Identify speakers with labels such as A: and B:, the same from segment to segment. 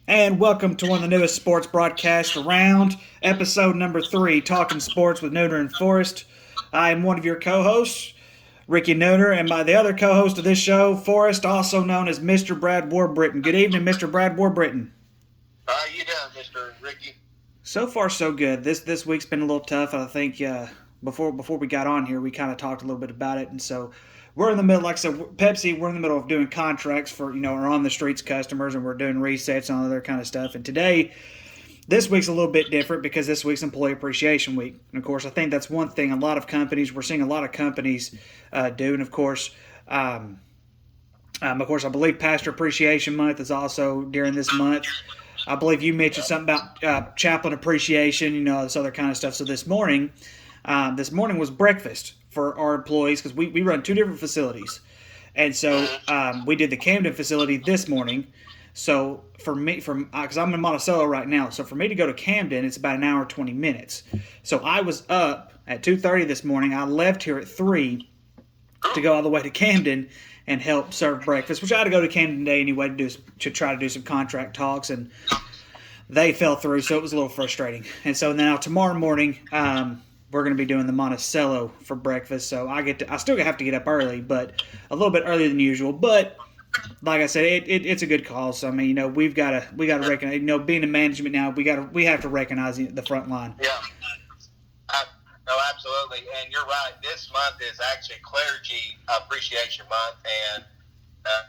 A: And welcome to one of the newest sports broadcasts around, episode number 3, Talking Sports with Nooner and Forrest. I am one of your co-hosts, Ricky Nooner, and the other co-host of this show, Forrest, also known as Mr. Brad Warbritton. Good evening, Mr. Brad Warbritton.
B: How you doing, Mr. Ricky?
A: So far, so good. This week's been a little tough. I think before we got on here, we kind of talked a little bit about it, and so we're in the middle. Like I said, Pepsi, we're in the middle of doing contracts for our on the streets customers, and we're doing resets and all other kind of stuff. And this week's a little bit different because this week's Employee Appreciation Week, and of course, I think that's one thing we're seeing a lot of companies do, and of course. Of course, I believe Pastor Appreciation Month is also during this month. I believe you mentioned something about chaplain appreciation, this other kind of stuff. So this morning was breakfast for our employees because we run two different facilities, and so we did the Camden facility this morning. So for me, because I'm in Monticello right now, so for me to go to Camden, it's about an hour 20 minutes. So I was up at 2:30 this morning. I left here at 3 to go all the way to Camden and help serve breakfast, which I had to go to Camden today anyway to try to do some contract talks, and they fell through, so it was a little frustrating. And so now tomorrow morning, we're going to be doing the Monticello for breakfast. So I still have to get up early, but a little bit earlier than usual. But like I said, it's a good cause. So I mean, we've got to recognize, being in management now, we have to recognize the front line.
B: Yeah. No, absolutely, and you're right. This month is actually Clergy Appreciation Month, and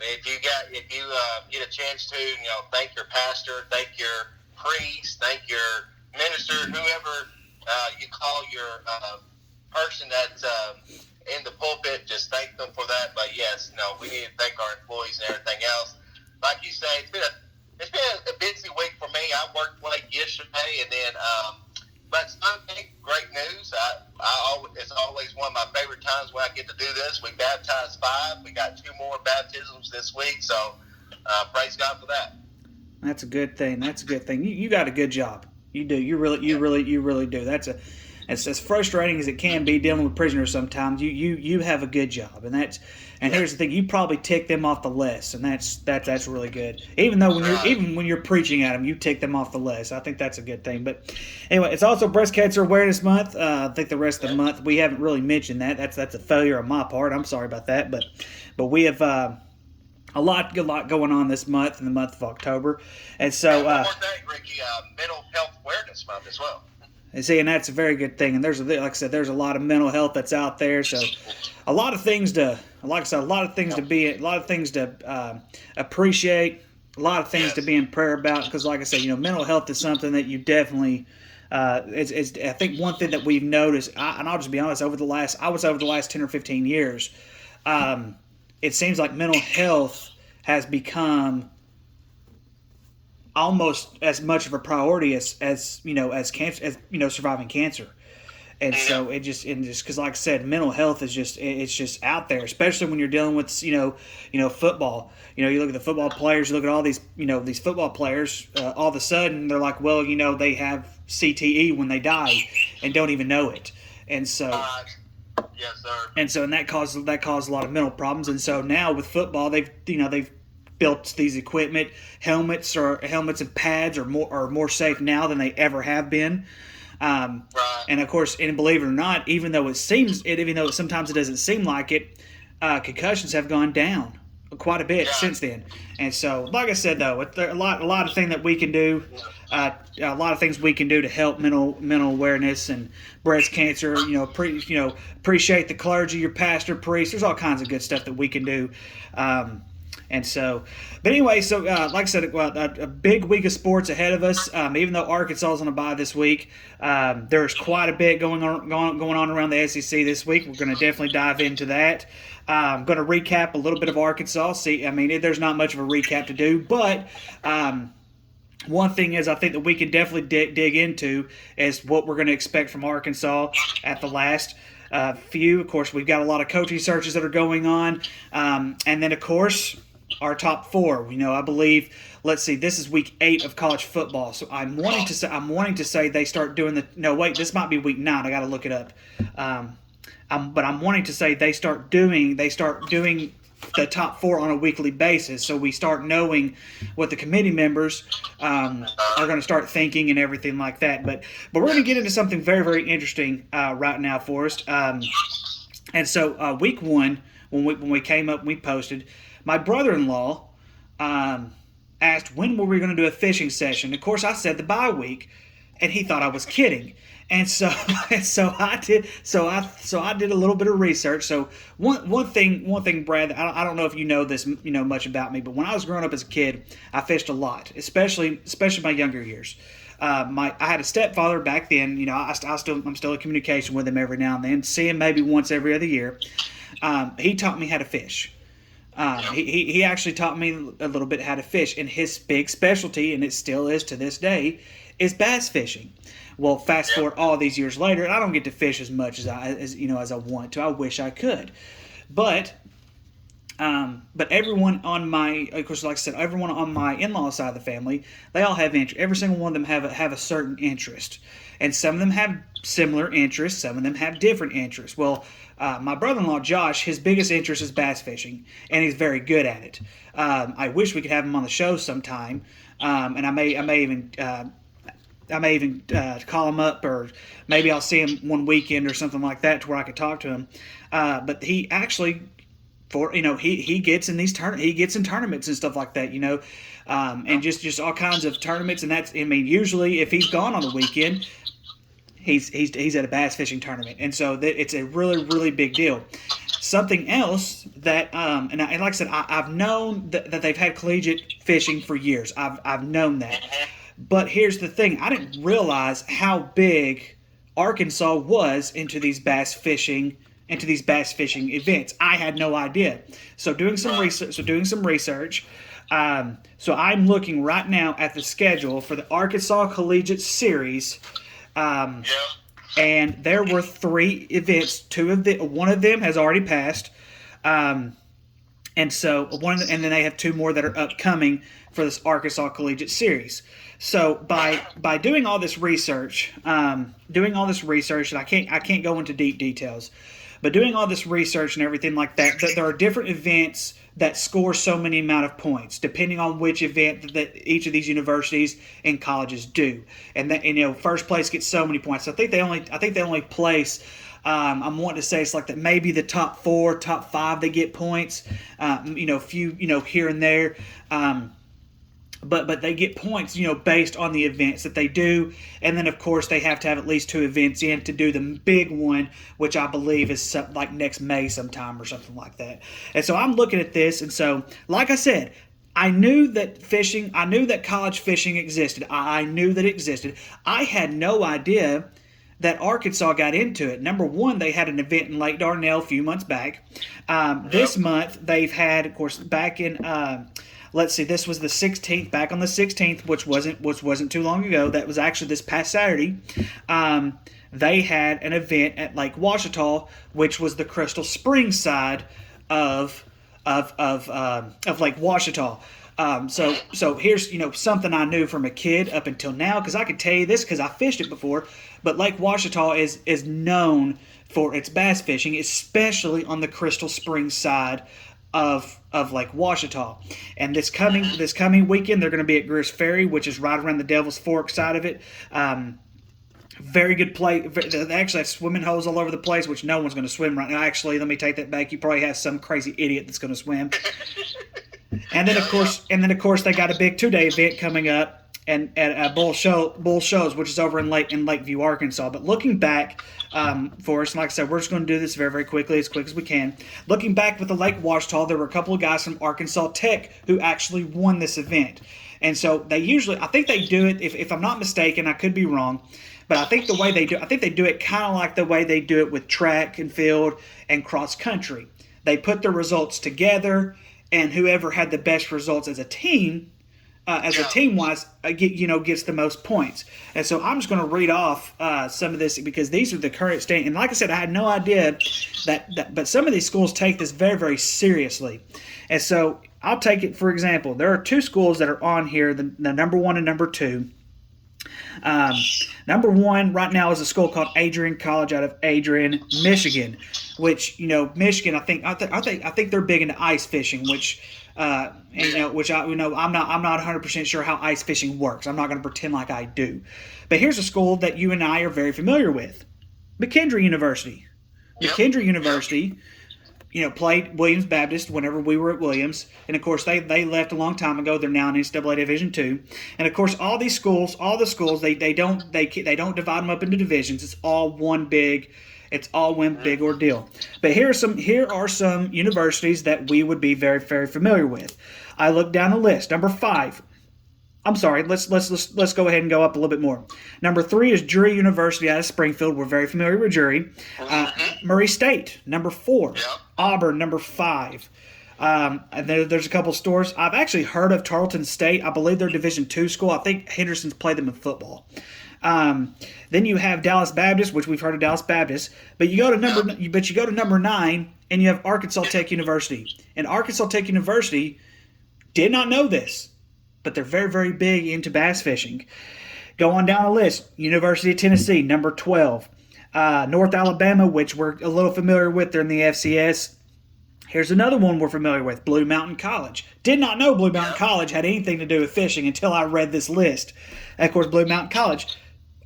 B: if you get a chance to, thank your pastor, thank your priest, thank your minister, whoever you call your person that's in the pulpit, just thank them for that. But yes, we need to thank our employees and everything else. Like you say, it's been a busy week for me. I worked late yesterday, and then. But Sunday, great news. It's always one of my favorite times when I get to do this. We baptized 5. We got 2 more baptisms this week, so praise God for that.
A: That's a good thing. You got a good job. You do. You really do. It's as frustrating as it can be dealing with prisoners sometimes. You have a good job, and here's the thing: you probably tick them off the list, and that's really good. Even when you're preaching at them, you tick them off the list. I think that's a good thing. But anyway, it's also Breast Cancer Awareness Month. I think the rest of the month we haven't really mentioned that. That's a failure on my part. I'm sorry about that, but we have. A lot going on this month, in the month of October, and so.
B: One more thing, Ricky, Mental Health Awareness Month as well.
A: And that's a very good thing. And like I said, there's a lot of mental health that's out there. So, a lot of things to appreciate, a lot of things to be in prayer about. Because, like I said, mental health is something that you definitely. It's I think one thing that we've noticed, and I'll just be honest, over the last 10 or 15 years, it seems like mental health has become almost as much of a priority as cancer, as surviving cancer. And so it just because, like I said, mental health is just out there, especially when you're dealing with football. You look at the football players, you look at all these football players. All of a sudden, they're like, well, they have CTE when they die and don't even know it. And so,
B: yes, sir.
A: And that caused a lot of mental problems. And so now with football, they've built these equipment, helmets and pads are more safe now than they ever have been.
B: Right.
A: And of course, and believe it or not, even though sometimes it doesn't seem like it, concussions have gone down quite a bit since then. And so, like I said, though, there are a lot of things that we can do. A lot of things we can do to help mental awareness and breast cancer. Appreciate the clergy, your pastor, priest. There's all kinds of good stuff that we can do. And so, but anyway, like I said, a big week of sports ahead of us. Even though Arkansas is on a bye this week, there's quite a bit going on around the SEC this week. We're going to definitely dive into that. I'm going to recap a little bit of Arkansas. There's not much of a recap to do, but one thing is I think that we can definitely dig into is what we're going to expect from Arkansas at the last few. Of course, we've got a lot of coaching searches that are going on, and then of course our top 4. I believe. Let's see. This is week 8 of college football, so I'm wanting to say they start doing the. No, wait. This might be week 9. I got to look it up. But I'm wanting to say they start doing top four on a weekly basis. So we start knowing what the committee members are going to start thinking and everything like that. But we're going to get into something very, very interesting right now, Forrest. And so week one, when we came up and we posted, my brother-in-law asked when were we going to do a fishing session. Of course, I said the bye week, and he thought I was kidding. And so I did a little bit of research. So one thing, Brad, I don't know if you know this, much about me, but when I was growing up as a kid, I fished a lot, especially my younger years. I had a stepfather back then. I'm still in communication with him every now and then, see him maybe once every other year. He taught me how to fish. He actually taught me a little bit how to fish, and his big specialty, and it still is to this day, is bass fishing. Well, fast forward all these years later, I don't get to fish as much as I want to. I wish I could, but everyone on my, of course, like I said, everyone on my in-law side of the family, they all have interest. Every single one of them have a certain interest, and some of them have similar interests. Some of them have different interests. Well, my brother-in-law Josh, his biggest interest is bass fishing, and he's very good at it. I wish we could have him on the show sometime, and I may even call him up, or maybe I'll see him one weekend or something like that to where I could talk to him. But he actually, he gets in tournaments and stuff like that, and just all kinds of tournaments. And that's, usually if he's gone on the weekend, he's at a bass fishing tournament, and so it's a really, really big deal. Something else that, and like I said, I've known that they've had collegiate fishing for years. I've known that. But here's the thing. I didn't realize how big Arkansas was into these bass fishing events. I had no idea. So doing some research. So I'm looking right now at the schedule for the Arkansas Collegiate Series. And there were 3 events. One of them has already passed. And then they have 2 more that are upcoming for this Arkansas Collegiate Series. So by doing all this research, and I can't go into deep details, but doing all this research and everything like that, there are different events that score so many amount of points depending on which event that each of these universities and colleges do. And that, first place gets so many points. I think they only place. I'm wanting to say it's like that. Maybe the top 4, top 5 they get points. Few here and there. But they get points, based on the events that they do. And then, of course, they have to have at least 2 events in to do the big one, which I believe is like next May sometime or something like that. And so I'm looking at this. And so, like I said, I knew that college fishing existed. I knew that it existed. I had no idea that Arkansas got into it. Number one, they had an event in Lake Darnell a few months back. This month, they've had, of course, back in... let's see, this was the 16th, back on the 16th, which wasn't too long ago. That was actually this past Saturday. They had an event at Lake Washita, which was the Crystal Springs side of Lake Washita. So here's something I knew from a kid up until now, because I could tell you this because I fished it before. But Lake Washita is known for its bass fishing, especially on the Crystal Springs side of Lake Washita. And this coming weekend, they're going to be at Greer's Ferry, which is right around the Devil's Fork side of it. Very good play. They actually have swimming holes all over the place, which no one's going to swim right now. Actually, let me take that back. You probably have some crazy idiot that's going to swim. And then of course they got a big 2-day event coming up and at Bull Shows, which is over in Lakeview, Arkansas. But looking back, Forrest, like I said, we're just going to do this very, very quickly, as quick as we can. Looking back with the Lake Washita, there were a couple of guys from Arkansas Tech who actually won this event. And so I think they do it, if I'm not mistaken, I could be wrong, but I think they do it kind of like the way they do it with track and field and cross country. They put the results together, and whoever had the best results as a team, team-wise, gets the most points. And so I'm just going to read off some of this because these are the current state. And like I said, I had no idea but some of these schools take this very, very seriously. And so I'll take it, for example, there are 2 schools that are on here, the number 1 and number 2. Number one right now is a school called Adrian College out of Adrian, Michigan, which Michigan. I think they're big into ice fishing, which which I'm not 100% sure how ice fishing works. I'm not going to pretend like I do. But here's a school that you and I are very familiar with, McKendree University.
B: Yep.
A: McKendree University. Played Williams Baptist whenever we were at Williams. And, of course, they left a long time ago. They're now in NCAA Division II. And, of course, all the schools, they don't divide them up into divisions. It's all one big ordeal. But here are some universities that we would be very, very familiar with. I looked down the list. Number 5. I'm sorry. Let's go ahead and go up a little bit more. Number 3 is Drury University out of Springfield. We're very familiar with Drury. Murray State, number 4.
B: Yep.
A: Auburn, number 5. And there's a couple stores. I've actually heard of Tarleton State. I believe they're Division II school. I think Henderson's played them in football. Then you have Dallas Baptist, which we've heard of Dallas Baptist. But you go to number 9, and you have Arkansas Tech University. And Arkansas Tech University did not know this, but they're very, very big into bass fishing. Go on down the list. University of Tennessee, number 12. North Alabama, which we're a little familiar with. They're in the FCS. Here's another one we're familiar with, Blue Mountain College. Did not know Blue Mountain College had anything to do with fishing until I read this list. And, of course, Blue Mountain College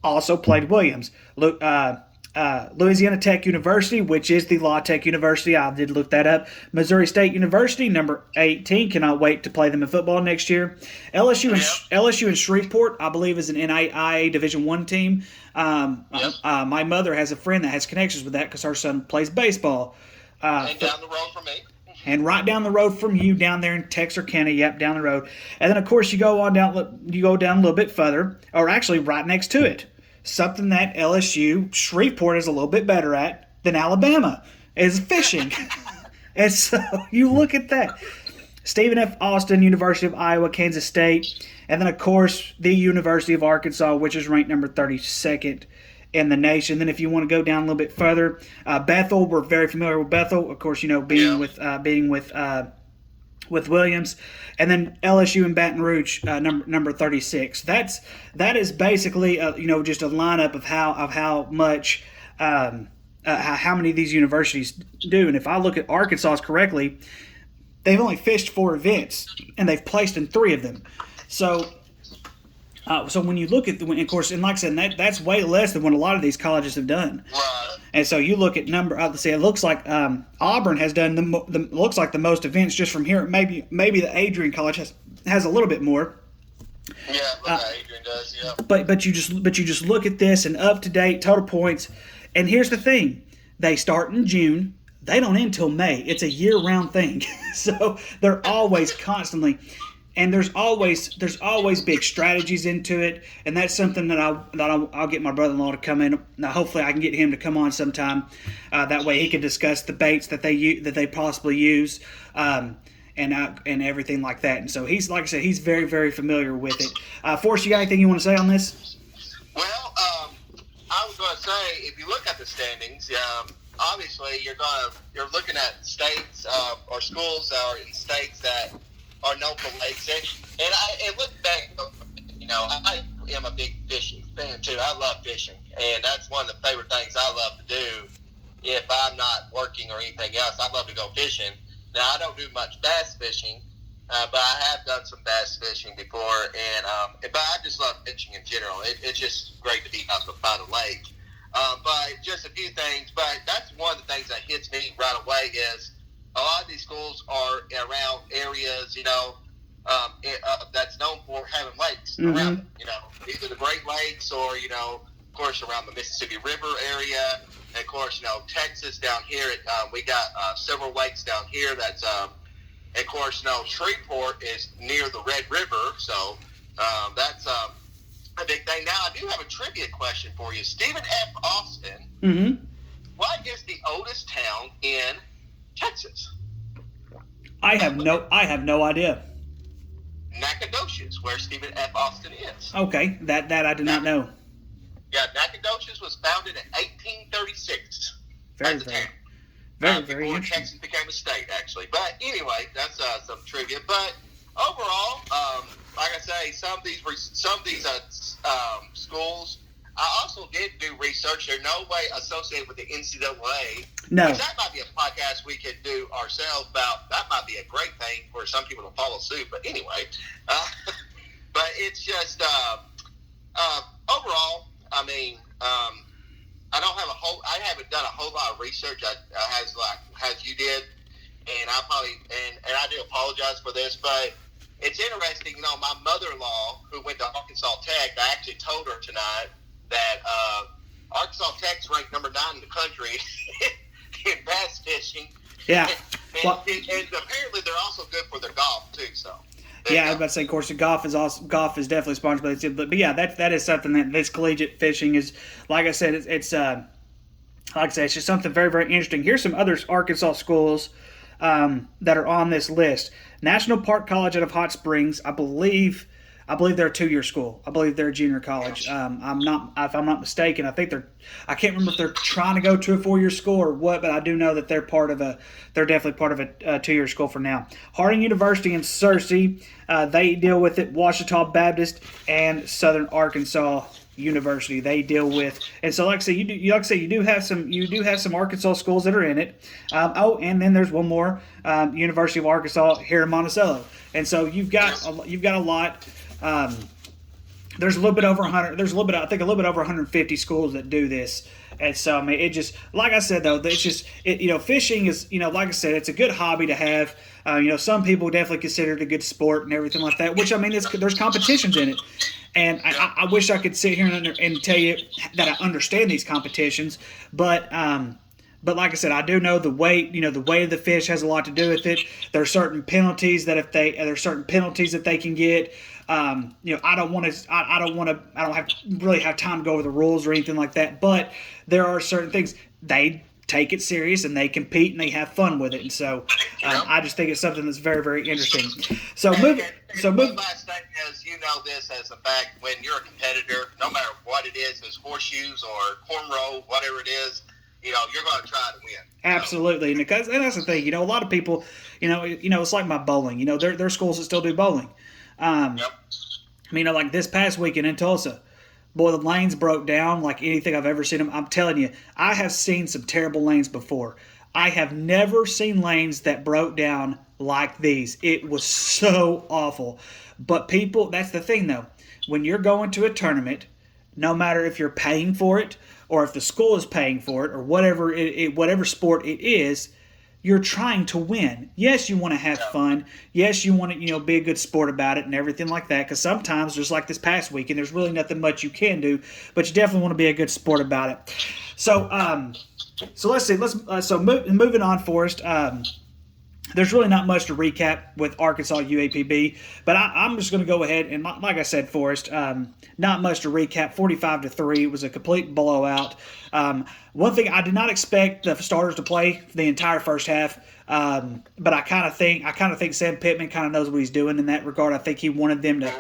A: also played Williams. Louisiana Tech University, which is the Law Tech University. I did look that up. Missouri State University, number 18. Cannot wait to play them in football next year. LSU and Shreveport, I believe, is an NAIA Division I team. My mother has a friend that has connections with that because her son plays baseball.
B: And down the road from me.
A: And right down the road from you, down there in Texarkana, yep, down the road. And then, of course, you go down a little bit further, or actually right next to it. Something that LSU, Shreveport is a little bit better at than Alabama is fishing. And so you look at that. Stephen F. Austin, University of Iowa, Kansas State, and then, of course, the University of Arkansas, which is ranked number 32nd in the nation. Then if you want to go down a little bit further, Bethel, we're very familiar with Bethel, of course, being with Williams, and then LSU and Baton Rouge, number 36. That is basically just a lineup of how much how many of these universities do. And if I look at Arkansas's correctly, they've only fished 4 events and they've placed in 3 of them. So when you look at of course, and like I said, that's way less than what a lot of these colleges have done.
B: Right.
A: And so you look at let's say it looks like Auburn has done looks like the most events just from here. Maybe the Adrian College has a little bit more.
B: Yeah, Adrian does. Yeah.
A: But you just look at this and up to date total points. And here's the thing: they start in June. They don't end till May. It's a year-round thing. So they're always constantly. And there's always big strategies into it, and that's something that I'll get my brother-in-law to come in. Now, hopefully, I can get him to come on sometime. That way, he can discuss the baits that they possibly use, and everything like that. And so he's, like I said, he's very, very familiar with it. Forrest, you got anything you want to say on this?
B: Well, I was going to say, if you look at the standings, obviously you're looking at states or schools that are in states that are known for lakes. And look back, I am a big fishing fan too. I love fishing, and that's one of the favorite things I love to do. If I'm not working or anything else, I love to go fishing. Now, I don't do much bass fishing, but I have done some bass fishing before, but I just love fishing in general. It's just great to be out by the lake. But just a few things, but that's one of the things that hits me right away is a lot of these schools are around areas, that's known for having lakes around them, either the Great Lakes or, of course, around the Mississippi River area. And, of course, Texas down here, we got several lakes down here that's, and, of course, Shreveport is near the Red River, so that's a big thing. Now, I do have a trivia question for you. Stephen F. Austin, what is the oldest town in Texas?
A: I have no idea.
B: Nacogdoches, where Stephen F. Austin is.
A: Okay, that I did not know.
B: Yeah, Nacogdoches was founded in 1836.
A: Very
B: Before
A: interesting.
B: Texas became a state, actually. But anyway, that's some trivia. But overall, like I say, say some of these schools. I also did do research. They're no way associated with the NCAA.
A: No.
B: Which that might be a podcast we could do ourselves about. That might be a great thing for some people to follow suit. But anyway, but it's just overall. I mean, I haven't done a whole lot of research as you did, and I do apologize for this, but it's interesting. You know, my mother-in-law who went to Arkansas Tech, I actually told her tonight that Arkansas Tech's ranked number 9 in the country in bass fishing.
A: Yeah.
B: And apparently they're also good for their golf too. So.
A: Yeah, I was about to say, of course, the golf is definitely sponsored by it. But yeah, that is something that this collegiate fishing is. Like I said, it's it's just something very, very interesting. Here's some other Arkansas schools that are on this list. National Park College out of Hot Springs, I believe they're a 2-year school. I believe they're a junior college. If I'm not mistaken, I can't remember if they're trying to go to a 4-year school or what, but I do know that they're definitely part of a 2-year school for now. Harding University in Searcy, they deal with it. Ouachita Baptist and Southern Arkansas University, they deal with. And so, like I say, you do have some Arkansas schools that are in it. And then there's one more, University of Arkansas here in Monticello. And so you've got a lot. There's a little bit over 100. There's a little bit over 150 schools that do this. And so, I mean, it just, like I said, though, it's just, fishing is, like I said, it's a good hobby to have. Some people definitely consider it a good sport and everything like that, which, I mean, there's competitions in it. And I wish I could sit here and tell you that I understand these competitions, but like I said, I do know the weight of the fish has a lot to do with it. There are certain penalties that they can get. I don't really have time to go over the rules or anything like that, but there are certain things they take it serious and they compete and they have fun with it, and so I just think it's something that's very, very interesting.
B: One last thing is, this as a fact, when you're a competitor, no matter what it is, it's horseshoes or cornrow, whatever it is, you're going to try to win.
A: Absolutely, and that's the thing. A lot of people, it's like my bowling. There are schools that still do bowling. Like this past weekend in Tulsa, boy, the lanes broke down like anything I've ever seen them. I'm telling you, I have seen some terrible lanes before. I have never seen lanes that broke down like these. It was so awful. But people, that's the thing though. When you're going to a tournament, no matter if you're paying for it or if the school is paying for it or whatever sport it is, you're trying to win. Yes, you want to have fun. Yes, you want to, be a good sport about it and everything like that. Because sometimes, just like this past weekend, there's really nothing much you can do, but you definitely want to be a good sport about it. So, let's see. Moving on, Forrest. There's really not much to recap with Arkansas UAPB, but I'm just going to go ahead and, like I said, Forrest, not much to recap. 45-3, it was a complete blowout. One thing, I did not expect the starters to play the entire first half, but I kind of think Sam Pittman kind of knows what he's doing in that regard. I think he wanted them to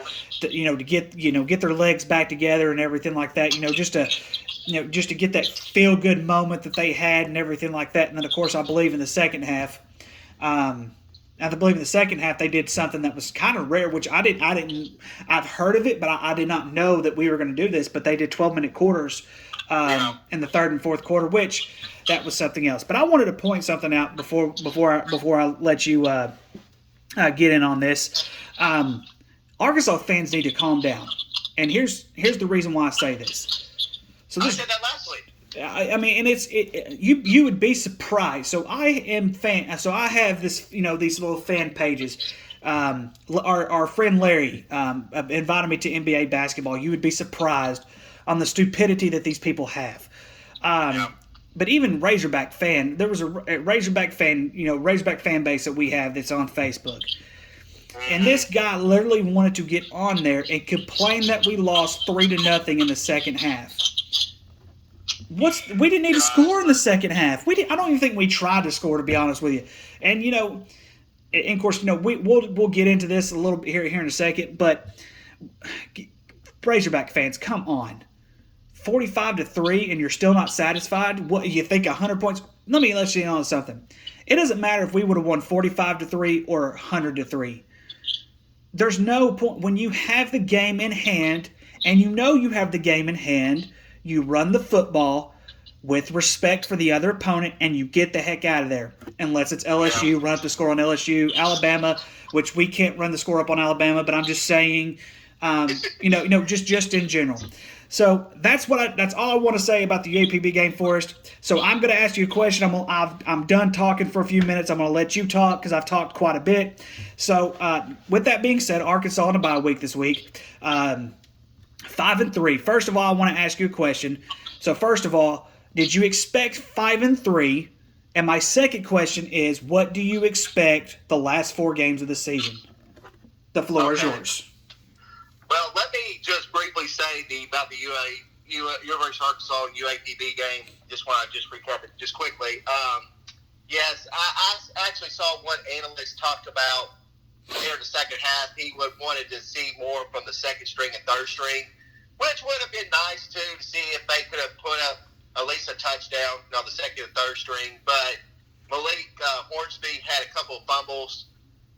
A: get their legs back together and everything like that. Just to get that feel good moment that they had and everything like that. And then, of course, I believe in the second half. They did something that was kind of rare, which I've heard of it, but I did not know that we were going to do this, but they did 12-minute quarters in the third and fourth quarter, which that was something else. But I wanted to point something out before I let you get in on this. Arkansas fans need to calm down. And here's the reason why I say this. So
B: I said that last week.
A: You would be surprised. So I have this, these little fan pages. Our friend Larry invited me to NBA basketball. You would be surprised on the stupidity that these people have. But even Razorback fan, there was a Razorback fan base that we have that's on Facebook. And this guy literally wanted to get on there and complain that we lost 3-0 in the second half. We didn't need to score in the second half. I don't even think we tried to score, to be honest with you. And and of course, we'll get into this a little bit here in a second. But Razorback fans, come on, 45-3, and you're still not satisfied. What you think? 100 points? Let you in on something. It doesn't matter if we would have won 45-3 or 100-3. there's no point when you have the game in hand and you know you have the game in hand, you run the football with respect for the other opponent and you get the heck out of there. Unless it's
B: Yeah.
A: LSU, run up the score on LSU, Alabama, which we can't run the score up on Alabama, but I'm just saying, just in general. So that's all I want to say about the UAPB game, Forrest. So I'm going to ask you a question. I'm done talking for a few minutes. I'm going to let you talk because I've talked quite a bit. So with that being said, Arkansas on a bye week this week, 5-3. First of all, I want to ask you a question. So first of all, did you expect 5-3? And my second question is, what do you expect the last 4 games of the season? The floor is yours.
B: Well, let me just briefly say about the University of Arkansas UAPB game. Just want to recap it just quickly. Yes, I actually saw one analyst talk about near the second half. He wanted to see more from the second string and third string, which would have been nice too, to see if they could have put up at least a touchdown on the second and third string. But Malik Hornsby had a couple of fumbles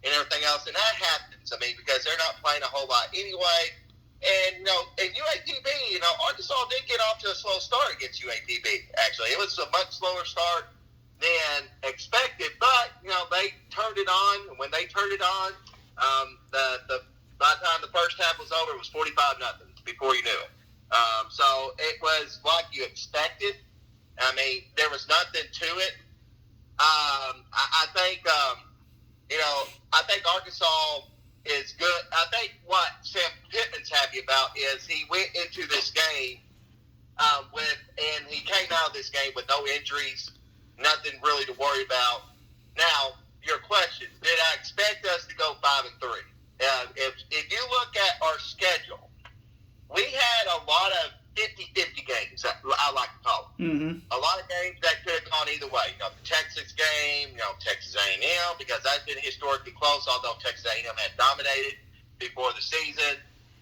B: and everything else, and that happens. I mean, because they're not playing a whole lot anyway. And in UAPB, Arkansas did get off to a slow start against UAPB. Actually, it was a much slower start than expected, but they turned it on. And when they turned it on, by the time the first half was over, it was 45-0 before you knew it. So it was like you expected. I mean, there was nothing to it. I think. I think Arkansas is good. I think what Sam Pittman's happy about is he went into this game and he came out of this game with no injuries, nothing really to worry about. Now, your question: did I expect us to go 5-3? If you look at our schedule, we had a lot of 50-50 games, I like to call them.
A: Mm-hmm.
B: A lot of games that could have gone either way. The Texas game, Texas A&M, because that's been historically close, although Texas A&M had dominated before the season.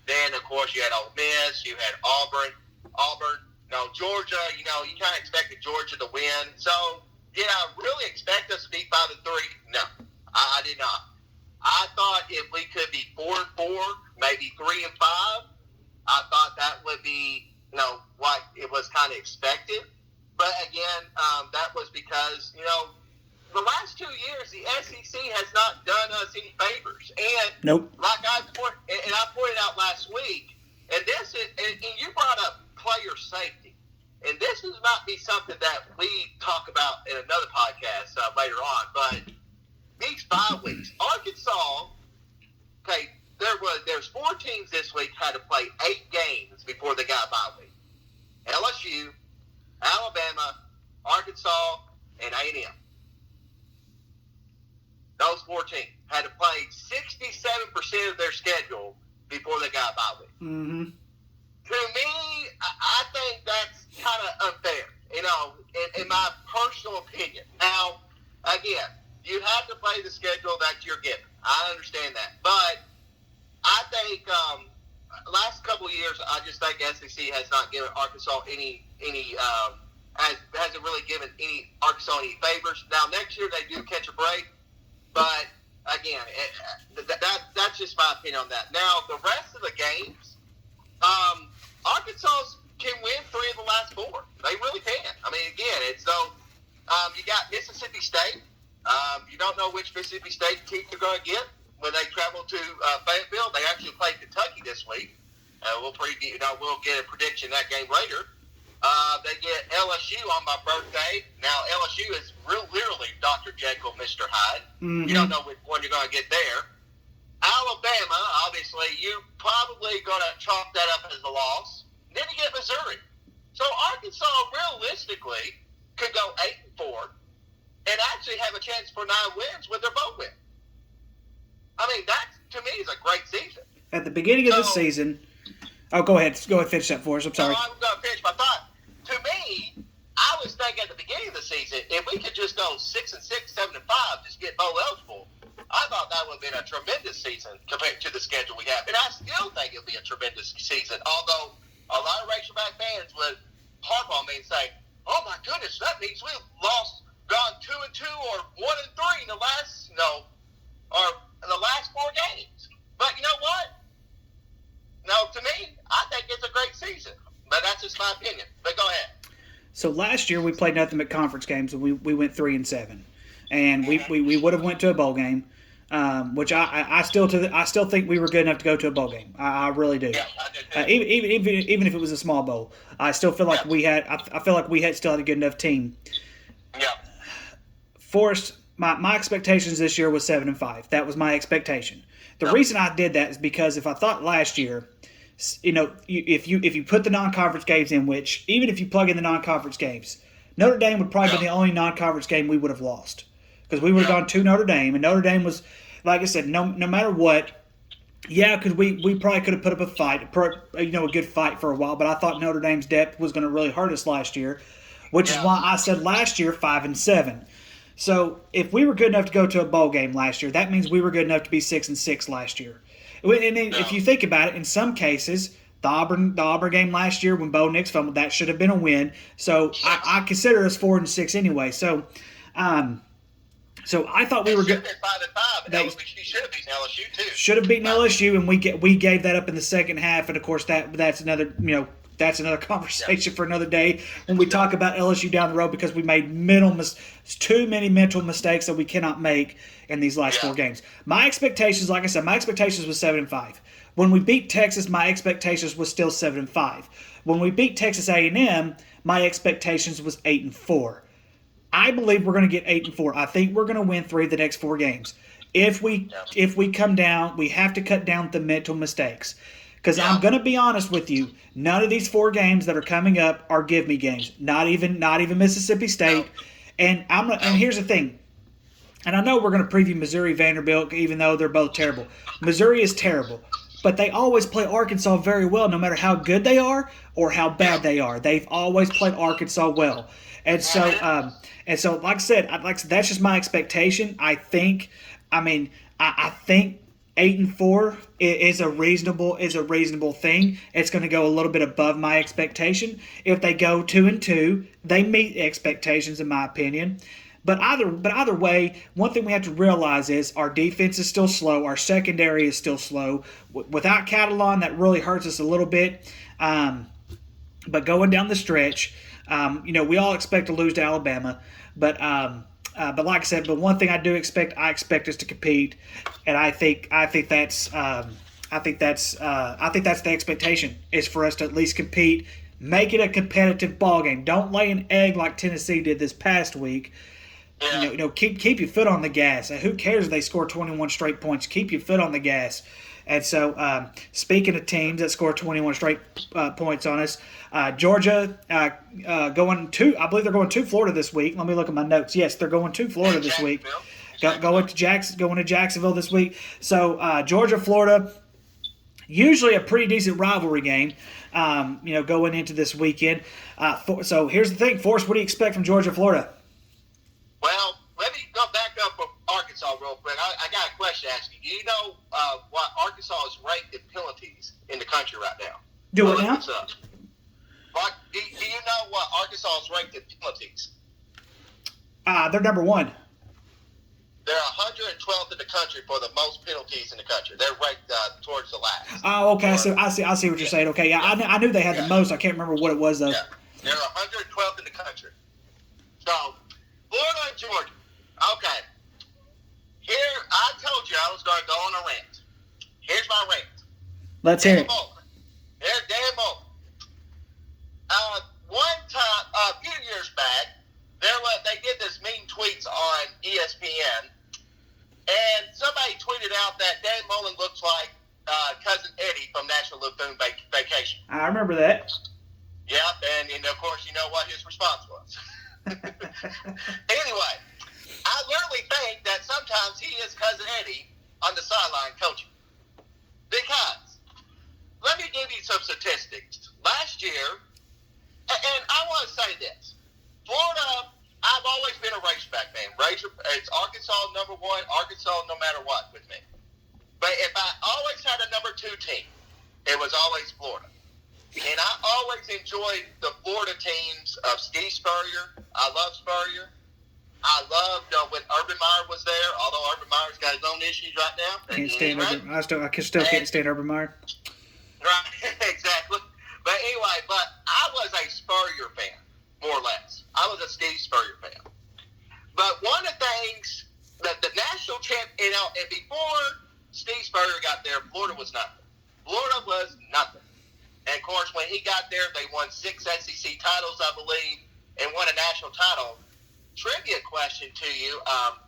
B: Then, of course, you had Ole Miss, you had Auburn. Georgia, you kind of expected Georgia to win. So, did I really expect us to be 5-3? No, I did not. I thought if we could be 4-4, maybe 3-5, I thought that would be what it was kind of expected. But again, that was because, the last 2 years, the SEC has not done us any favors. And
A: nope.
B: Like I pointed out last week, and you brought up player safety. And this would not be something that we talk about in another podcast later on. But these 5 weeks, Arkansas, okay, there's 4 teams this week had to play 8 games before they got a bye week. LSU, Alabama, Arkansas, and A&M. Those 4 teams had to play 67% of their schedule before they got a bye week.
A: Mm-hmm.
B: To me, I think that's kind of unfair, in my personal opinion. Now, again, you have to play the schedule that you're given. I understand that. But I think last couple of years, I just think SEC has not given Arkansas hasn't really given Arkansas any favors. Now, next year they do catch a break. But, again, that's just my opinion on that. Now, the rest of the games, Arkansas can win 3 of the last 4. They really can. I mean, again, you got Mississippi State. You don't know which Mississippi State team you're going to get when they travel to Fayetteville. They actually play Kentucky this week. We'll get a prediction that game later. They get LSU on my birthday. Now, LSU is literally Dr. Jekyll, Mr. Hyde.
A: Mm-hmm.
B: You don't know which one you're going to get there. Alabama, obviously, you're probably going to chalk that up as a loss. Then you get Missouri. So Arkansas, realistically, could go 8-4 and actually have a chance for 9 wins with their bowl win. I mean, that, to me, is a great season.
A: At the beginning of this season... Oh, go ahead. Go ahead, finish that for us. I'm sorry.
B: No, I'm going to finish my thought. To me, I was thinking at the beginning of the season, if we could just go 6-6, 7-5, just get bowl eligible, I thought that would have been a tremendous season compared to the schedule we have. And I still think it'll be a tremendous season, although a lot of Razorback fans would harp on me and say, oh my goodness, that means we've gone 2-2 or 1-3 in the last 4 games. But you know what? No, to me, I think it's a great season. But that's just my opinion. But go ahead.
A: So last year we played nothing but conference games, and we went 3-7, and we would have went to a bowl game, which I still think we were good enough to go to a bowl game. I really do.
B: Yeah, I did too.
A: Even if it was a small bowl, I still feel like we had. I feel like we had still had a good enough team.
B: Yeah.
A: Forrest, my expectations this year was 7-5. That was my expectation. The reason I did that is because if I thought last year, if you put the non-conference games in, which even if you plug in the non-conference games, Notre Dame would probably be the only non-conference game we would have lost, because we would have gone to Notre Dame, and Notre Dame was, like I said, no matter what. Yeah, because we probably could have put up a fight, a good fight for a while, but I thought Notre Dame's depth was going to really hurt us last year, which is why I said last year 5-7. So if we were good enough to go to a bowl game last year, that means we were good enough to be 6-6 last year. And if you think about it, in some cases, the Auburn game last year when Bo Nix fumbled, that should have been a win. So I consider us 4-6 anyway. So I thought we were good.
B: 5-5. LSU should have beaten LSU too.
A: Should have beaten LSU, and we gave that up in the second half. And of course that's another conversation for another day when we talk about LSU down the road, because we made too many mental mistakes that we cannot make in these last 4 games. My expectations, like I said, was 7-5. When we beat Texas, my expectations was still 7-5. When we beat Texas A&M, my expectations was 8-4. I believe we're going to get 8-4. I think we're going to win 3 of the next 4 games. If we come down, we have to cut down the mental mistakes. Because I'm going to be honest with you, none of these 4 games that are coming up are give me games. Not even Mississippi State. And here's the thing. And I know we're going to preview Missouri, Vanderbilt, even though they're both terrible. Missouri is terrible, but they always play Arkansas very well, no matter how good they are or how bad they are. They've always played Arkansas well, and so like I said, that's just my expectation. I think 8-4 is a reasonable thing. It's going to go a little bit above my expectation. If they go 2-2, they meet expectations, in my opinion. But either way, one thing we have to realize is our defense is still slow. Our secondary is still slow. Without Catalan, that really hurts us a little bit. But going down the stretch, we all expect to lose to Alabama. But like I said, but one thing I expect us to compete, and I think that's the expectation, is for us to at least compete, make it a competitive ball game. Don't lay an egg like Tennessee did this past week.
B: Yeah.
A: Keep your foot on the gas. Who cares if they score 21 straight points? Keep your foot on the gas. And so, speaking of teams that score 21 straight points on us, Georgia going to, I believe they're going to Florida this week. Let me look at my notes. Yes, they're going to Florida this week. Going to Jacksonville this week. So, Georgia, Florida, usually a pretty decent rivalry game, going into this weekend. So here's the thing, Forrest, what do you expect from Georgia, Florida?
B: Well, let me go back up with Arkansas real quick. I got a question to ask you. Do you know what Arkansas is ranked in penalties in the country right now?
A: Do it now?
B: Do you know what Arkansas is ranked in penalties?
A: They're number 1.
B: They're 112th in the country for the most penalties in the country. They're ranked towards the last.
A: Oh, okay. I see what you're saying. Okay, yeah, I knew they had the most. I can't remember what it was though.
B: Yeah, they're 112th in the country. So, Florida and Georgia. Okay. Here, I told you I was going to go on a rant. Here's my rant.
A: Let's hear it.
B: They're Dan Mullen. One time, a few years back, they did this mean tweets on ESPN, and somebody tweeted out that Dan Mullen looks like Cousin Eddie from National Lampoon Vacation.
A: I remember that.
B: Yep, and of course, you know what his response was. Anyway, I literally think that sometimes he is Cousin Eddie on the sideline coaching. Because, let me give you some statistics. Last year, and I want to say this, Florida, I've always been a Razorback fan. It's Arkansas number 1, Arkansas no matter what with me. But if I always had a number 2 team, it was always Florida. And I always enjoyed the Florida teams of Steve Spurrier. I love Spurrier. I loved when Urban Meyer was there. Although Urban Meyer's got his own issues right now.
A: Can't stand Urban. I still can't stand Urban Meyer.
B: Right, exactly. But anyway, I was a Spurrier fan, more or less. I was a Steve Spurrier fan. But one of the things that the national champ, and before Steve Spurrier got there, Florida was nothing. Florida was nothing. And of course, when he got there, they won 6 SEC titles, I believe, and won a national title. Trivia question to you,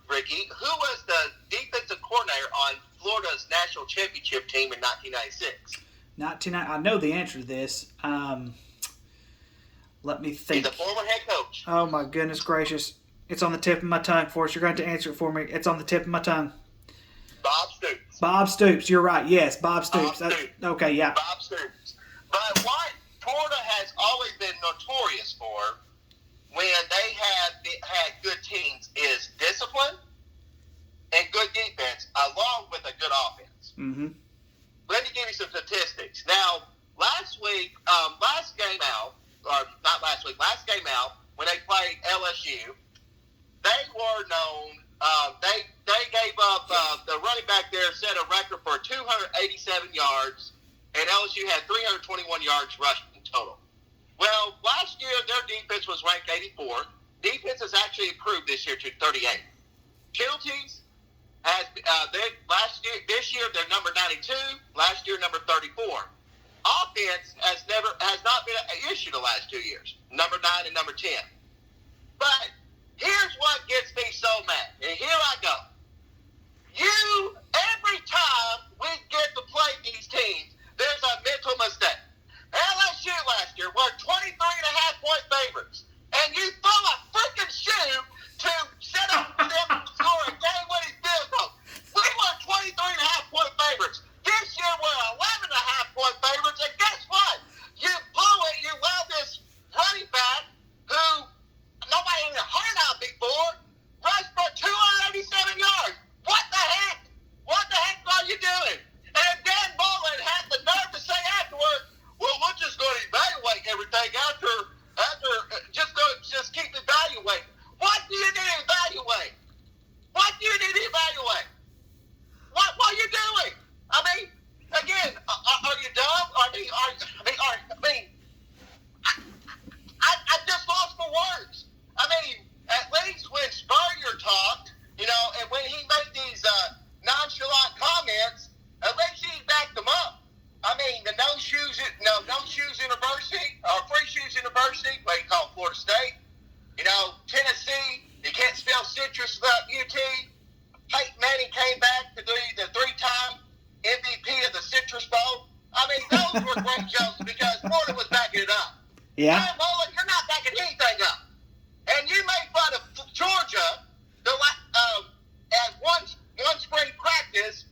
B: Ricky. Who was the defensive coordinator on Florida's national championship team in 1996?
A: I know the answer to this. Let me think.
B: He's a former head coach.
A: Oh, my goodness gracious. It's on the tip of my tongue, Forrest. You're going to answer it for me. It's on the tip of my tongue.
B: Bob Stoops.
A: Bob Stoops. You're right. Yes, Bob Stoops. Okay, yeah.
B: Bob Stoops. But what Florida has always been notorious for when they had good teams is discipline and good defense along with a good offense.
A: Mm-hmm.
B: Let me give you some statistics. Now, last game out, when they played LSU, they were known, they gave up, the running back there set a record for 287 yards, and LSU had 321 yards rushing in total. Well, last year, their defense was ranked 84. Defense has actually improved this year to 38. Penalties, this year they're number 92. Last year, number 34. Offense has not been an issue the last 2 years. Number 9 and number 10. But here's what gets me so mad, and here I go. Every time we get to play these teams, there's a mental mistake. LSU last year were 23.5-point favorites, and you throw a freaking shoe to set up for them to score a game-winning field goal. We were 23.5-point favorites. This year we're 11.5-point favorites, and guess what? You blew it. You allowed this running back who nobody even heard of before rushed for 287 yards. What the heck? What the heck are you doing? And Dan Mullen had the nerve to say afterwards, well, we're just going to evaluate everything after just keep evaluating. What do you need to evaluate? What do you need to evaluate? What are you doing? I mean, again, are you dumb? I just lost for words. I mean, at least when Spurrier talked, and when he made these nonchalant comments, at least he backed them up. I mean, the no shoes university, or free shoes university, what you call Florida State. Tennessee, you can't spell citrus without UT. Peyton Manning came back to be the 3-time MVP of the Citrus Bowl. I mean, those were great jokes because Florida was backing it up.
A: Yeah.
B: Dan Mullen, you're not backing anything up. And you made fun of Georgia at one spring practice,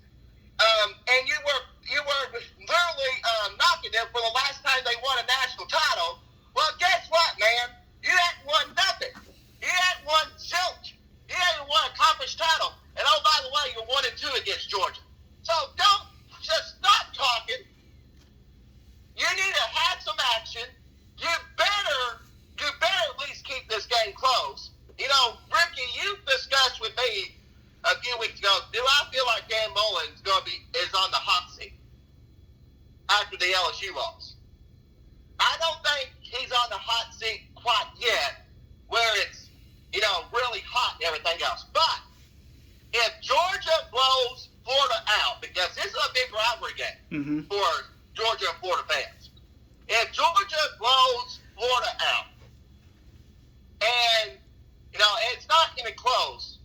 B: and you were literally knocking them for the last time they won a national title. Well, guess what, man? You hadn't won nothing. You hadn't won zilch. You hadn't won a conference title. And oh, by the way, you're 1-2 against Georgia. So don't just stop talking. You need to have some action. You better at least keep this game close. Ricky, you discussed with me a few weeks ago, do I feel like Dan Mullen is on the hot seat after the LSU loss? I don't think he's on the hot seat quite yet, where it's, really hot and everything else. But if Georgia blows Florida out, because this is a big rivalry game for Georgia and Florida fans. If Georgia blows Florida out, and, it's not even close,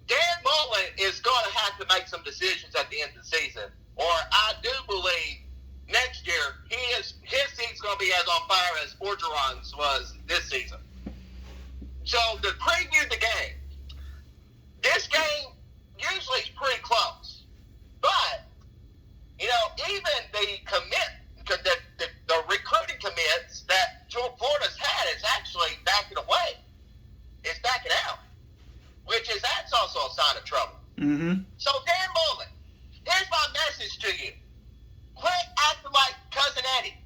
B: Dan Mullen is going to have to make some decisions at the end of the season. Or I do believe next year his seat's going to be as on fire as Orgeron's was this season. So to preview the game, this game usually is pretty close. But, even the recruiting commits that Florida's had is actually backing away. It's backing out. That's also a sign of trouble.
A: Mm-hmm.
B: So, Dan Mullen, here's my message to you. Quit acting like Cousin Eddie.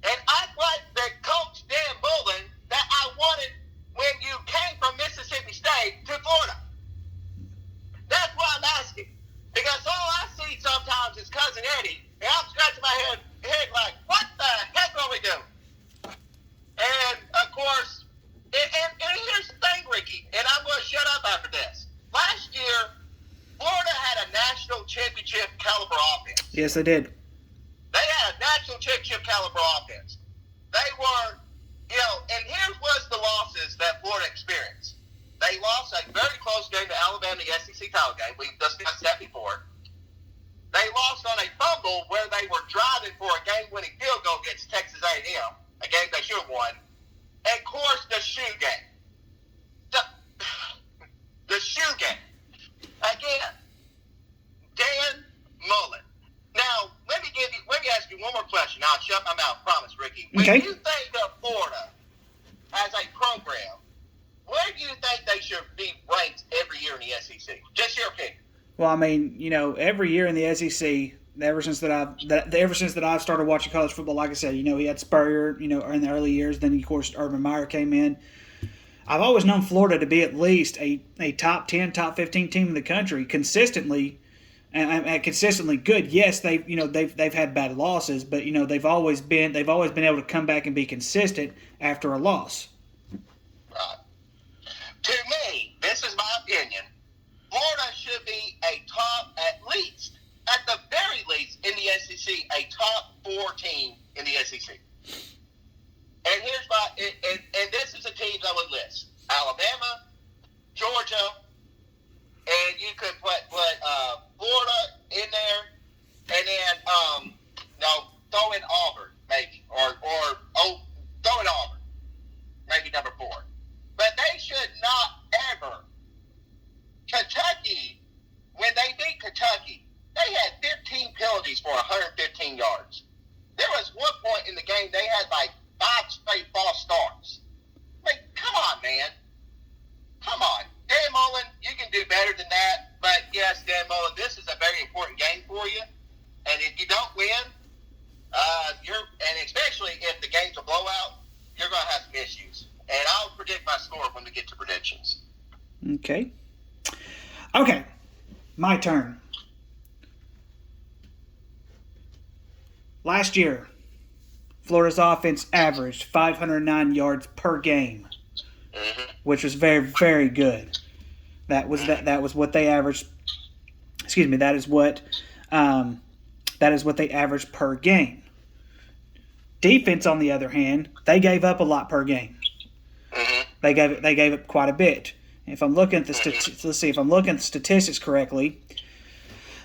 B: And act like the coach Dan Mullen that I wanted when you came scratching my head like, what the heck are we doing? And, of course, and here's the thing, Ricky, and I'm going to shut up after this. Last year, Florida had a national championship caliber offense.
A: Yes, they did.
B: They had a national championship caliber offense. They were, and here was the losses that Florida experienced. They lost a very close game to Alabama in the SEC title game. We've discussed that before. They lost on a fumble where they were driving for a game-winning field goal against Texas A&M, a game they should have won. And, of course, the shoe game. The shoe game. Again, Dan Mullen. Now, let me ask you one more question. I'll shut my mouth, promise, Ricky. When you think of Florida as a program, where do you think they should be ranked every year in the SEC? Just your opinion.
A: Well, I mean, every year in the SEC, ever since that I've started watching college football, like I said, he had Spurrier, in the early years. Then, of course, Urban Meyer came in. I've always known Florida to be at least a top 10, top 15 team in the country consistently, and consistently good. Yes, they've had bad losses, but they've always been able to come back and be consistent after a loss.
B: Right. To me, this is my opinion. Florida should be a top, at the very least, in the SEC, a top 4 team in the SEC. And here's and this is the teams I would list: Alabama, Georgia, and you could put Florida in there, and then throw in Auburn maybe, or throw in Auburn, maybe number 4. But they should not ever. Kentucky, when they beat Kentucky, they had 15 penalties for 115 yards. There was one point in the game they had like 5 straight false starts. Come on, man. Come on. Dan Mullen, you can do better than that. But yes, Dan Mullen, this is a very important game for you. And if you don't win, and especially if the game's a blowout, you're going to have some issues. And I'll predict my score when we get to predictions.
A: Okay, my turn. Last year, Florida's offense averaged 509 yards per game, which was very, very good. That was what they averaged. Excuse me. That is what they averaged per game. Defense, on the other hand, they gave up a lot per game. They gave up quite a bit. If I'm looking at the statistics correctly,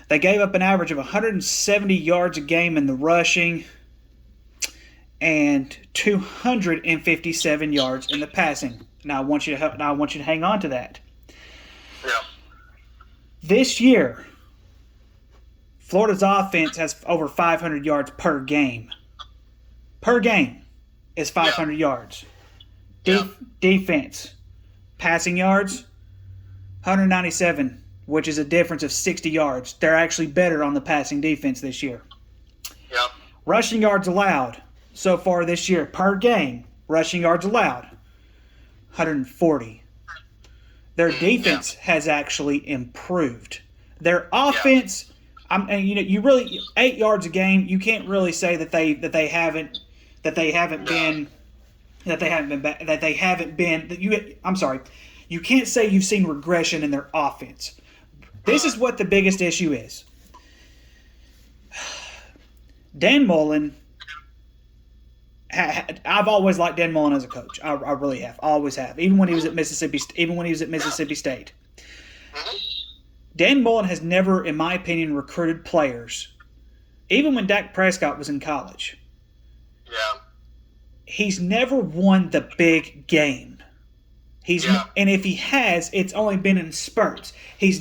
A: they gave up an average of 170 yards a game in the rushing and 257 yards in the passing. Now I want you to hang on to that.
B: Yeah.
A: This year, Florida's offense has over 500 yards per game. Per game is 500 yards. Defense, passing yards, 197, which is a difference of 60 yards. They're actually better on the passing defense this year.
B: Yep.
A: Rushing yards allowed so far this year per game. Rushing yards allowed, 140. Their defense has actually improved. Their offense, you really 8 yards a game. You can't really say that they haven't been. I'm sorry. You can't say you've seen regression in their offense. This is what the biggest issue is. Dan Mullen. I've always liked Dan Mullen as a coach. I really have. I always have. Even when he was at Mississippi State. Dan Mullen has never, in my opinion, recruited players. Even when Dak Prescott was in college.
B: Yeah.
A: He's never won the big game. And if he has, it's only been in spurts. He's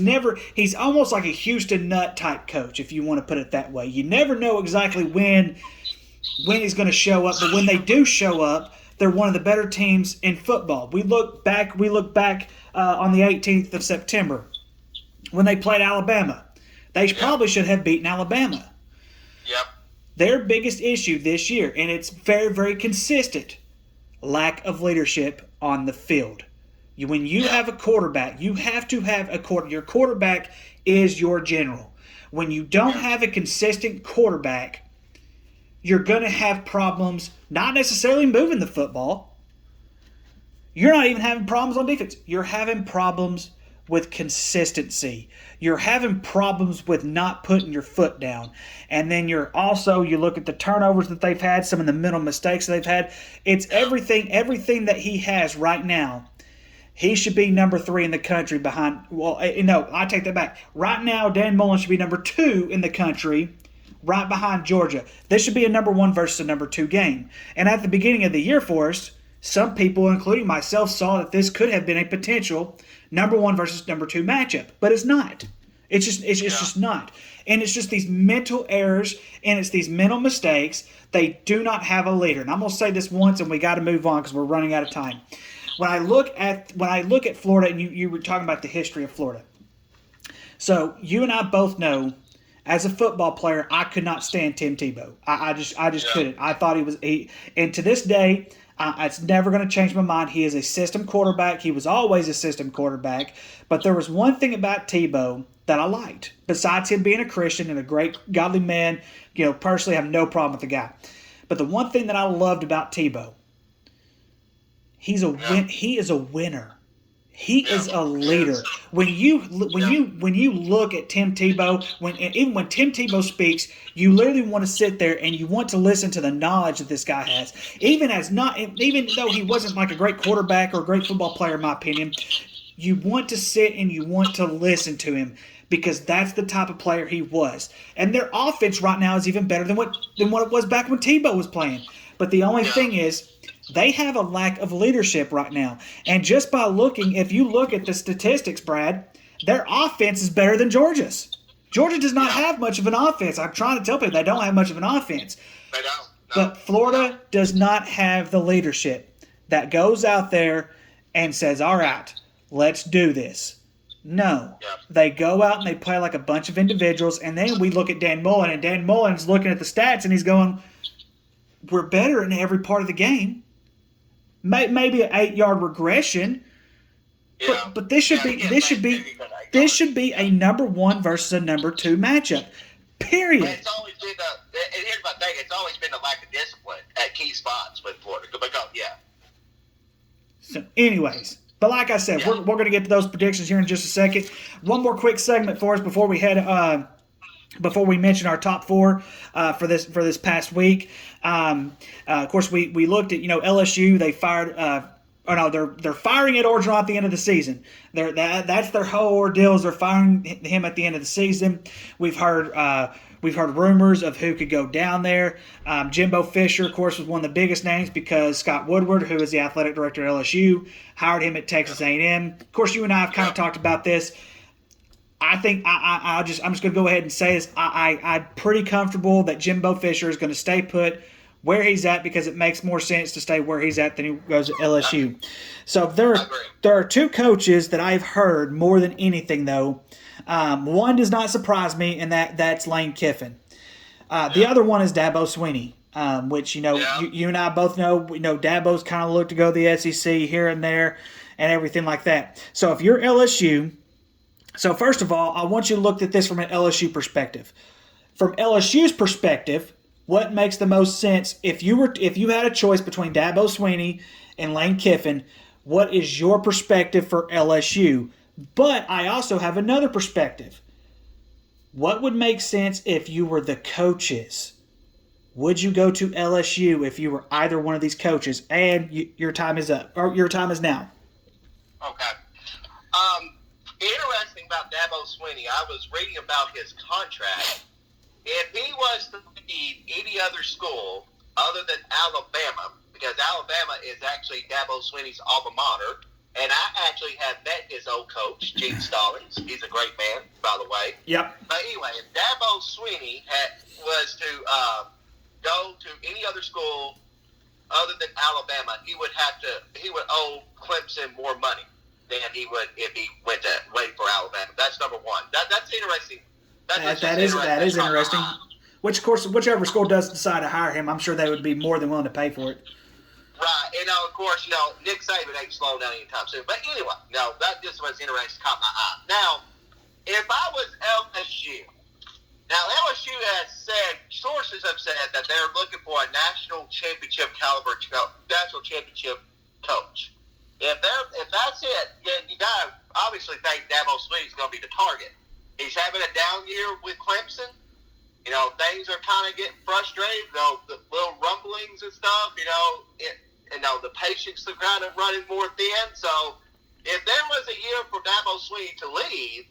A: almost like a Houston Nutt type coach, if you want to put it that way. You never know exactly when he's going to show up, but when they do show up, they're one of the better teams in football. We look back on the 18th of September when they played Alabama. They probably should have beaten Alabama.
B: Yep.
A: Their biggest issue this year, and it's very, very consistent, lack of leadership on the field. When you have a quarterback, you have to have your quarterback is your general. When you don't have a consistent quarterback, you're going to have problems not necessarily moving the football. You're not even having problems on defense. You're having problems with consistency. You're having problems with not putting your foot down. And then you look at the turnovers that they've had, some of the mental mistakes that they've had. It's everything that he has right now. He should be number 3 in the country behind. Well, no, I take that back. Right now, Dan Mullen should be number 2 in the country, right behind Georgia. This should be a number 1 versus a number 2 game. And at the beginning of the year, Forrest, some people, including myself, saw that this could have been a potential number 1 versus number 2 matchup, but it's not. It's just not. And it's just these mental errors and it's these mental mistakes. They do not have a leader. And I'm going to say this once, and we got to move on because we're running out of time. When I look at Florida, and you were talking about the history of Florida. So you and I both know, as a football player, I could not stand Tim Tebow. I just couldn't. I thought and to this day, it's never going to change my mind. He is a system quarterback. He was always a system quarterback. But there was one thing about Tebow that I liked, besides him being a Christian and a great godly man. Personally, I have no problem with the guy. But the one thing that I loved about Tebow, he is a winner. He is a leader. When you look at Tim Tebow, even when Tim Tebow speaks, you literally want to sit there and you want to listen to the knowledge that this guy has. Even though he wasn't like a great quarterback or a great football player, in my opinion, you want to sit and you want to listen to him because that's the type of player he was. And their offense right now is even better than what it was back when Tebow was playing. But the only thing is, they have a lack of leadership right now. And just by if you look at the statistics, Brad, their offense is better than Georgia's. Georgia does not have much of an offense. I'm trying to tell people they don't have much of an offense.
B: They don't. No.
A: But Florida does not have the leadership that goes out there and says, all right, let's do this. No.
B: Yeah.
A: They go out and they play like a bunch of individuals, and then we look at Dan Mullen, and Dan Mullen's looking at the stats, and he's going, we're better in every part of the game. Maybe an 8-yard regression, but this should be a number 1 versus a number 2 matchup. Period.
B: But it's always been here's my thing. It's always been a lack of discipline at key spots with Florida.
A: So, anyways, but like I said, we're going to get to those predictions here in just a second. One more quick segment for us before we head. Before we mention our top 4 for this past week, of course we looked at LSU. They fired. They're firing Ed Orgeron at the end of the season. That's their whole ordeal. Is they're firing him at the end of the season. We've heard rumors of who could go down there. Jimbo Fisher, of course, was one of the biggest names because Scott Woodward, who is the athletic director at LSU, hired him at Texas A&M. Of course, you and I have kind of talked about this. I think I'm just going to go ahead and say this. I'm pretty comfortable that Jimbo Fisher is going to stay put where he's at because it makes more sense to stay where he's at than he goes to LSU. So there are 2 coaches that I've heard more than anything, though. One does not surprise me, and that's Lane Kiffin. The other one is Dabo Swinney, which you and I both know. Dabo's kind of looked to go to the SEC here and there and everything like that. So if you're LSU. So first of all, I want you to look at this from an LSU perspective. From LSU's perspective, what makes the most sense if you had a choice between Dabo Swinney and Lane Kiffin? What is your perspective for LSU? But I also have another perspective. What would make sense if you were the coaches? Would you go to LSU if you were either one of these coaches? And your time is up, or your time is now.
B: Okay. Interesting about Dabo Swinney, I was reading about his contract. If he was to leave any other school other than Alabama, because Alabama is actually Dabo Swinney's alma mater, and I actually have met his old coach, Gene Stallings. He's a great man, by the way.
A: Yep.
B: But anyway, if Dabo Swinney was to go to any other school other than Alabama, he would owe Clemson more money than he would if he went to wait for Alabama. That's number 1. That's interesting. That is interesting.
A: Which, of course, whichever school does decide to hire him, I'm sure they would be more than willing to pay for it.
B: Right. And of course, Nick Saban ain't slowing down anytime soon. But anyway, that just was interesting, caught my eye. Now, if I was LSU, Now, LSU has said, sources have said that they're looking for a national championship coach. If that's it, then you got to obviously think Dabo Swinney's going to be the target. He's having a down year with Clemson. You know, things are kind of getting frustrated. You know, the little rumblings and stuff. The patience are kind of running more thin. So, if there was a year for Dabo Swinney to leave,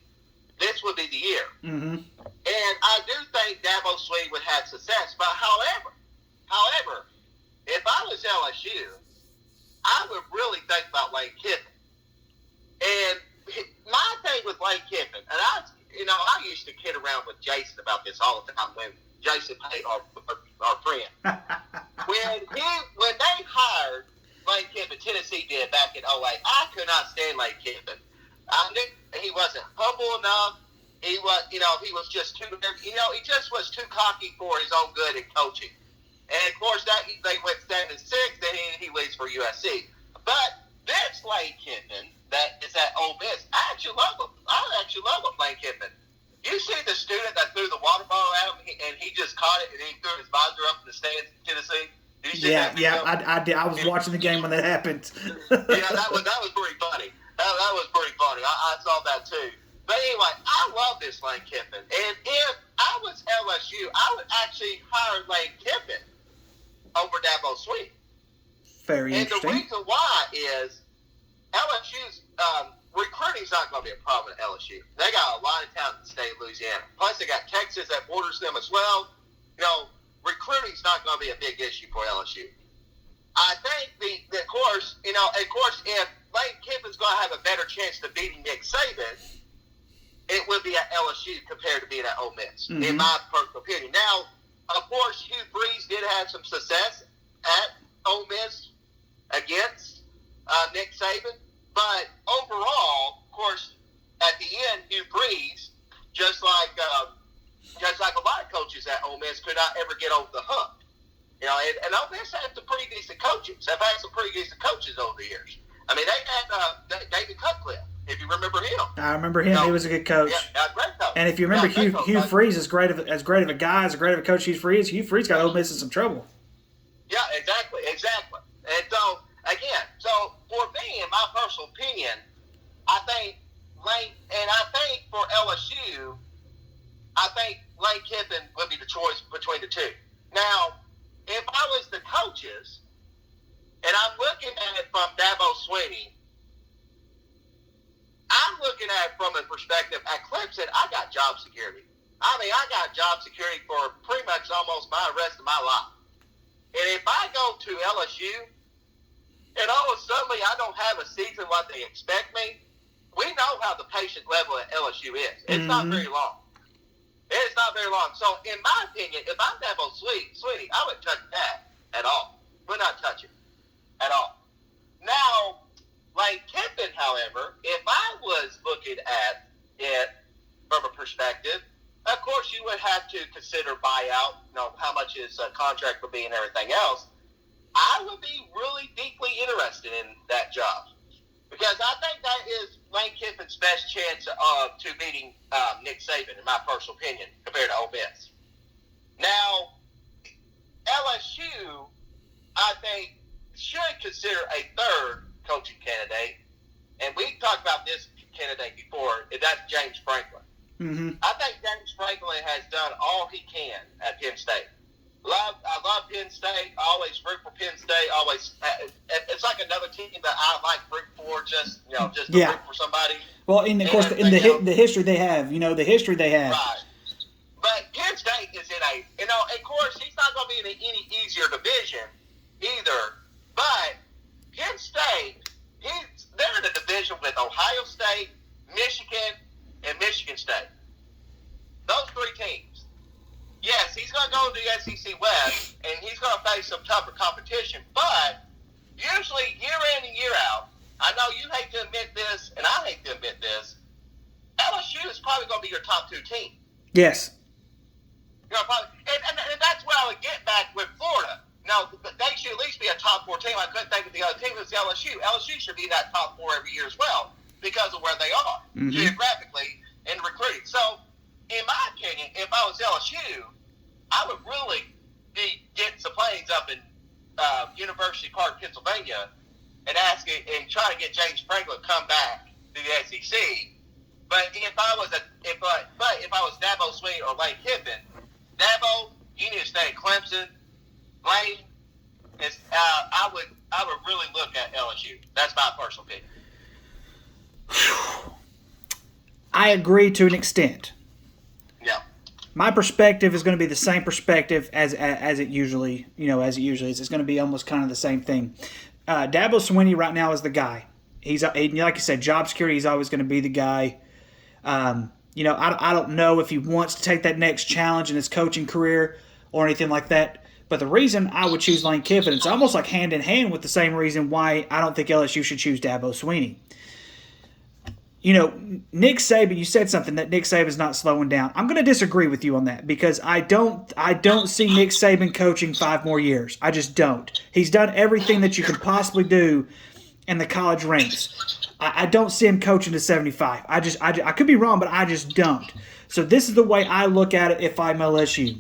B: this would be the year.
A: Mm-hmm.
B: And I do think Dabo Swinney would have success. But however, if I was LSU, I would really think about Lane Kiffin. And my thing with Lane Kiffin, and I used to kid around with Jason about this all the time when Jason paid our friend. when they hired Lane Kiffin, Tennessee did back in 2008, I could not stand Lane Kiffin. I knew he wasn't humble enough. He was just too, he just was too cocky for his own good in coaching. And of course, they went 7-6, then he leaves for USC. But this Lane Kiffin that is at Ole Miss, I actually love him. Lane Kiffin. You see the student that threw the water bottle at him, and he just caught it, and he threw his visor up in the stands in Tennessee? Did you see that video?
A: I did. I was watching the game when that happened.
B: Yeah, that was pretty funny. That was pretty funny. I saw that too. But anyway, I love this Lane Kiffin. And if I was LSU, I would actually hire Lane Kiffin over Dabo Swinney.
A: Very
B: and
A: interesting.
B: And the reason why is LSU's recruiting's not going to be a problem at LSU. They got a lot of talent in the state of Louisiana. Plus, they got Texas that borders them as well. Recruiting's not going to be a big issue for LSU. I think of course, if Lane Kiffin's going to have a better chance of beating Nick Saban, it would be at LSU compared to being at Ole Miss, in my personal opinion. Now, of course, Hugh Freeze did have some success at Ole Miss against Nick Saban, but overall, of course, at the end, Hugh Freeze, just like a lot of coaches at Ole Miss, could not ever get over the hump. And Ole Miss had some pretty decent coaches. They've had some pretty decent coaches over the years. I mean, they had David Cutcliffe, if you remember him.
A: I remember him. He was a good coach.
B: Yeah, great coach.
A: And if you remember, Hugh Freeze, as great of a guy, as great of a coach Hugh Freeze got Ole Miss in some trouble.
B: Yeah, exactly. And so, again, for me, in my personal opinion, I think for LSU, I think Lane Kiffin would be the choice between the two. Now, if I was the coaches, and I'm looking at it from Dabo Swinney, I'm looking at it from a perspective at Clemson, I got job security. I mean, I got job security for pretty much almost my rest of my life. And if I go to LSU, and all of a sudden I don't have a season like they expect me, we know how the patient level at LSU is. It's not very long. It's not very long. So, in my opinion, if I'm Dabo Swinney, I wouldn't touch that at all. Would not touch it at all. Now, Lane Kiffin, however, if I was looking at it from a perspective, of course you would have to consider buyout, how much his contract would be and everything else. I would be really deeply interested in that job because I think that is Lane Kiffin's best chance to beating Nick Saban, in my personal opinion, compared to Ole Miss. Now, LSU, I think, should consider a third coaching candidate, and we talked about this candidate before, and that's James Franklin. I think James Franklin has done all he can at Penn State. I love Penn State. I always root for Penn State. It's like another team that I like root for, just to root for somebody.
A: Well, and of course, in the history they have,
B: Right. But Penn State is in of course, he's not going to be in any easier division either. But Penn State, they're in a division with Ohio State, Michigan, and Michigan State. Those three teams. Yes, he's going to go to the SEC West, and he's going to face some tougher competition. But usually, year in and year out, I know you hate to admit this, and I hate to admit this, LSU is probably going to be your top two team.
A: Yes.
B: And that's where I would get back with Florida. No, they should at least be a top four team. I couldn't think of the other team. It's LSU. LSU should be that top four every year as well because of where they are geographically and recruiting. So, in my opinion, if I was LSU, I would really be getting some planes up in University Park, Pennsylvania, and try to get James Franklin to come back to the SEC. But if I was Dabo Swinney or Lane Kiffin, Dabo, you need to stay at Clemson. Lane, I would really look at LSU. That's my personal opinion.
A: I agree to an extent.
B: Yeah.
A: My perspective is going to be the same perspective as it usually is. It's going to be almost kind of the same thing. Dabo Swinney right now is the guy. He's like you said, job security. He's always going to be the guy. I don't know if he wants to take that next challenge in his coaching career or anything like that. But the reason I would choose Lane Kiffin, it's almost like hand in hand with the same reason why I don't think LSU should choose Dabo Swinney. Nick Saban, you said something that Nick Saban's not slowing down. I'm going to disagree with you on that because I don't see Nick Saban coaching 5 more years. I just don't. He's done everything that you could possibly do in the college ranks. I don't see him coaching to 75. I could be wrong, but I just don't. So this is the way I look at it if I'm LSU.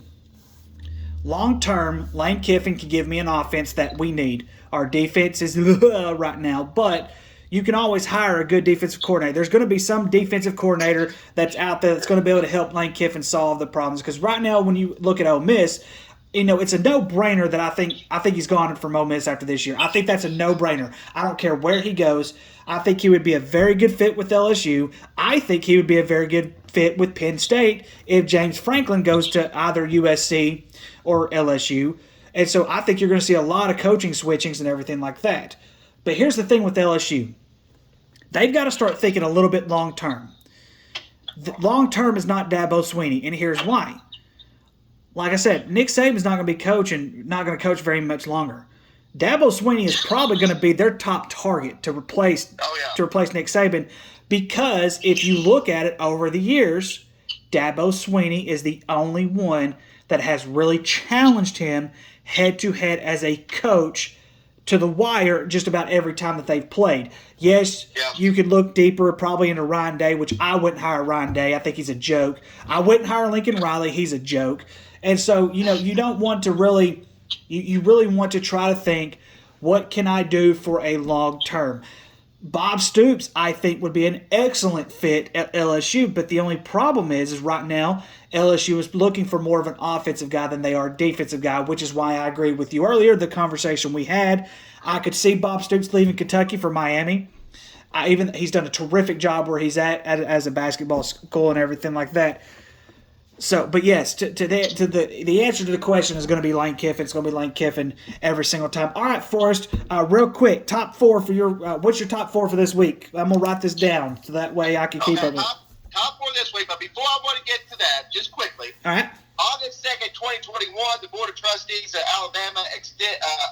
A: Long term, Lane Kiffin can give me an offense that we need. Our defense is right now, but you can always hire a good defensive coordinator. There's going to be some defensive coordinator that's out there that's going to be able to help Lane Kiffin solve the problems. Because right now, when you look at Ole Miss, it's a no-brainer that I think he's gone from Ole Miss after this year. I think that's a no-brainer. I don't care where he goes. I think he would be a very good fit with LSU. I think he would be a very good fit with Penn State if James Franklin goes to either USC or LSU. And so I think you're going to see a lot of coaching switchings and everything like that. But here's the thing with LSU. They've got to start thinking a little bit long-term. Long-term is not Dabo Swinney, and here's why. Like I said, Nick Saban's not going to coach very much longer. Dabo Swinney is probably going to be their top target to replace Nick Saban because if you look at it over the years, Dabo Swinney is the only one that has really challenged him head-to-head as a coach to the wire just about every time that they've played. Yes, you could look deeper probably into Ryan Day, which I wouldn't hire Ryan Day. I think he's a joke. I wouldn't hire Lincoln Riley. He's a joke. And so, you don't want to really – you really want to try to think, what can I do for a long term? Bob Stoops, I think, would be an excellent fit at LSU, but the only problem is right now LSU is looking for more of an offensive guy than they are a defensive guy, which is why I agreed with you earlier, the conversation we had. I could see Bob Stoops leaving Kentucky for Miami. He's done a terrific job where he's at as a basketball school and everything like that. So, but yes, the answer to the question is going to be Lane Kiffin. It's going to be Lane Kiffin every single time. All right, Forrest, real quick, top 4 for your what's your top 4 for this week? I'm going to write this down so that way I can keep up with it.
B: Top 4 this week, but before I want to get to that, just quickly.
A: All right.
B: August 2nd, 2021, the Board of Trustees of Alabama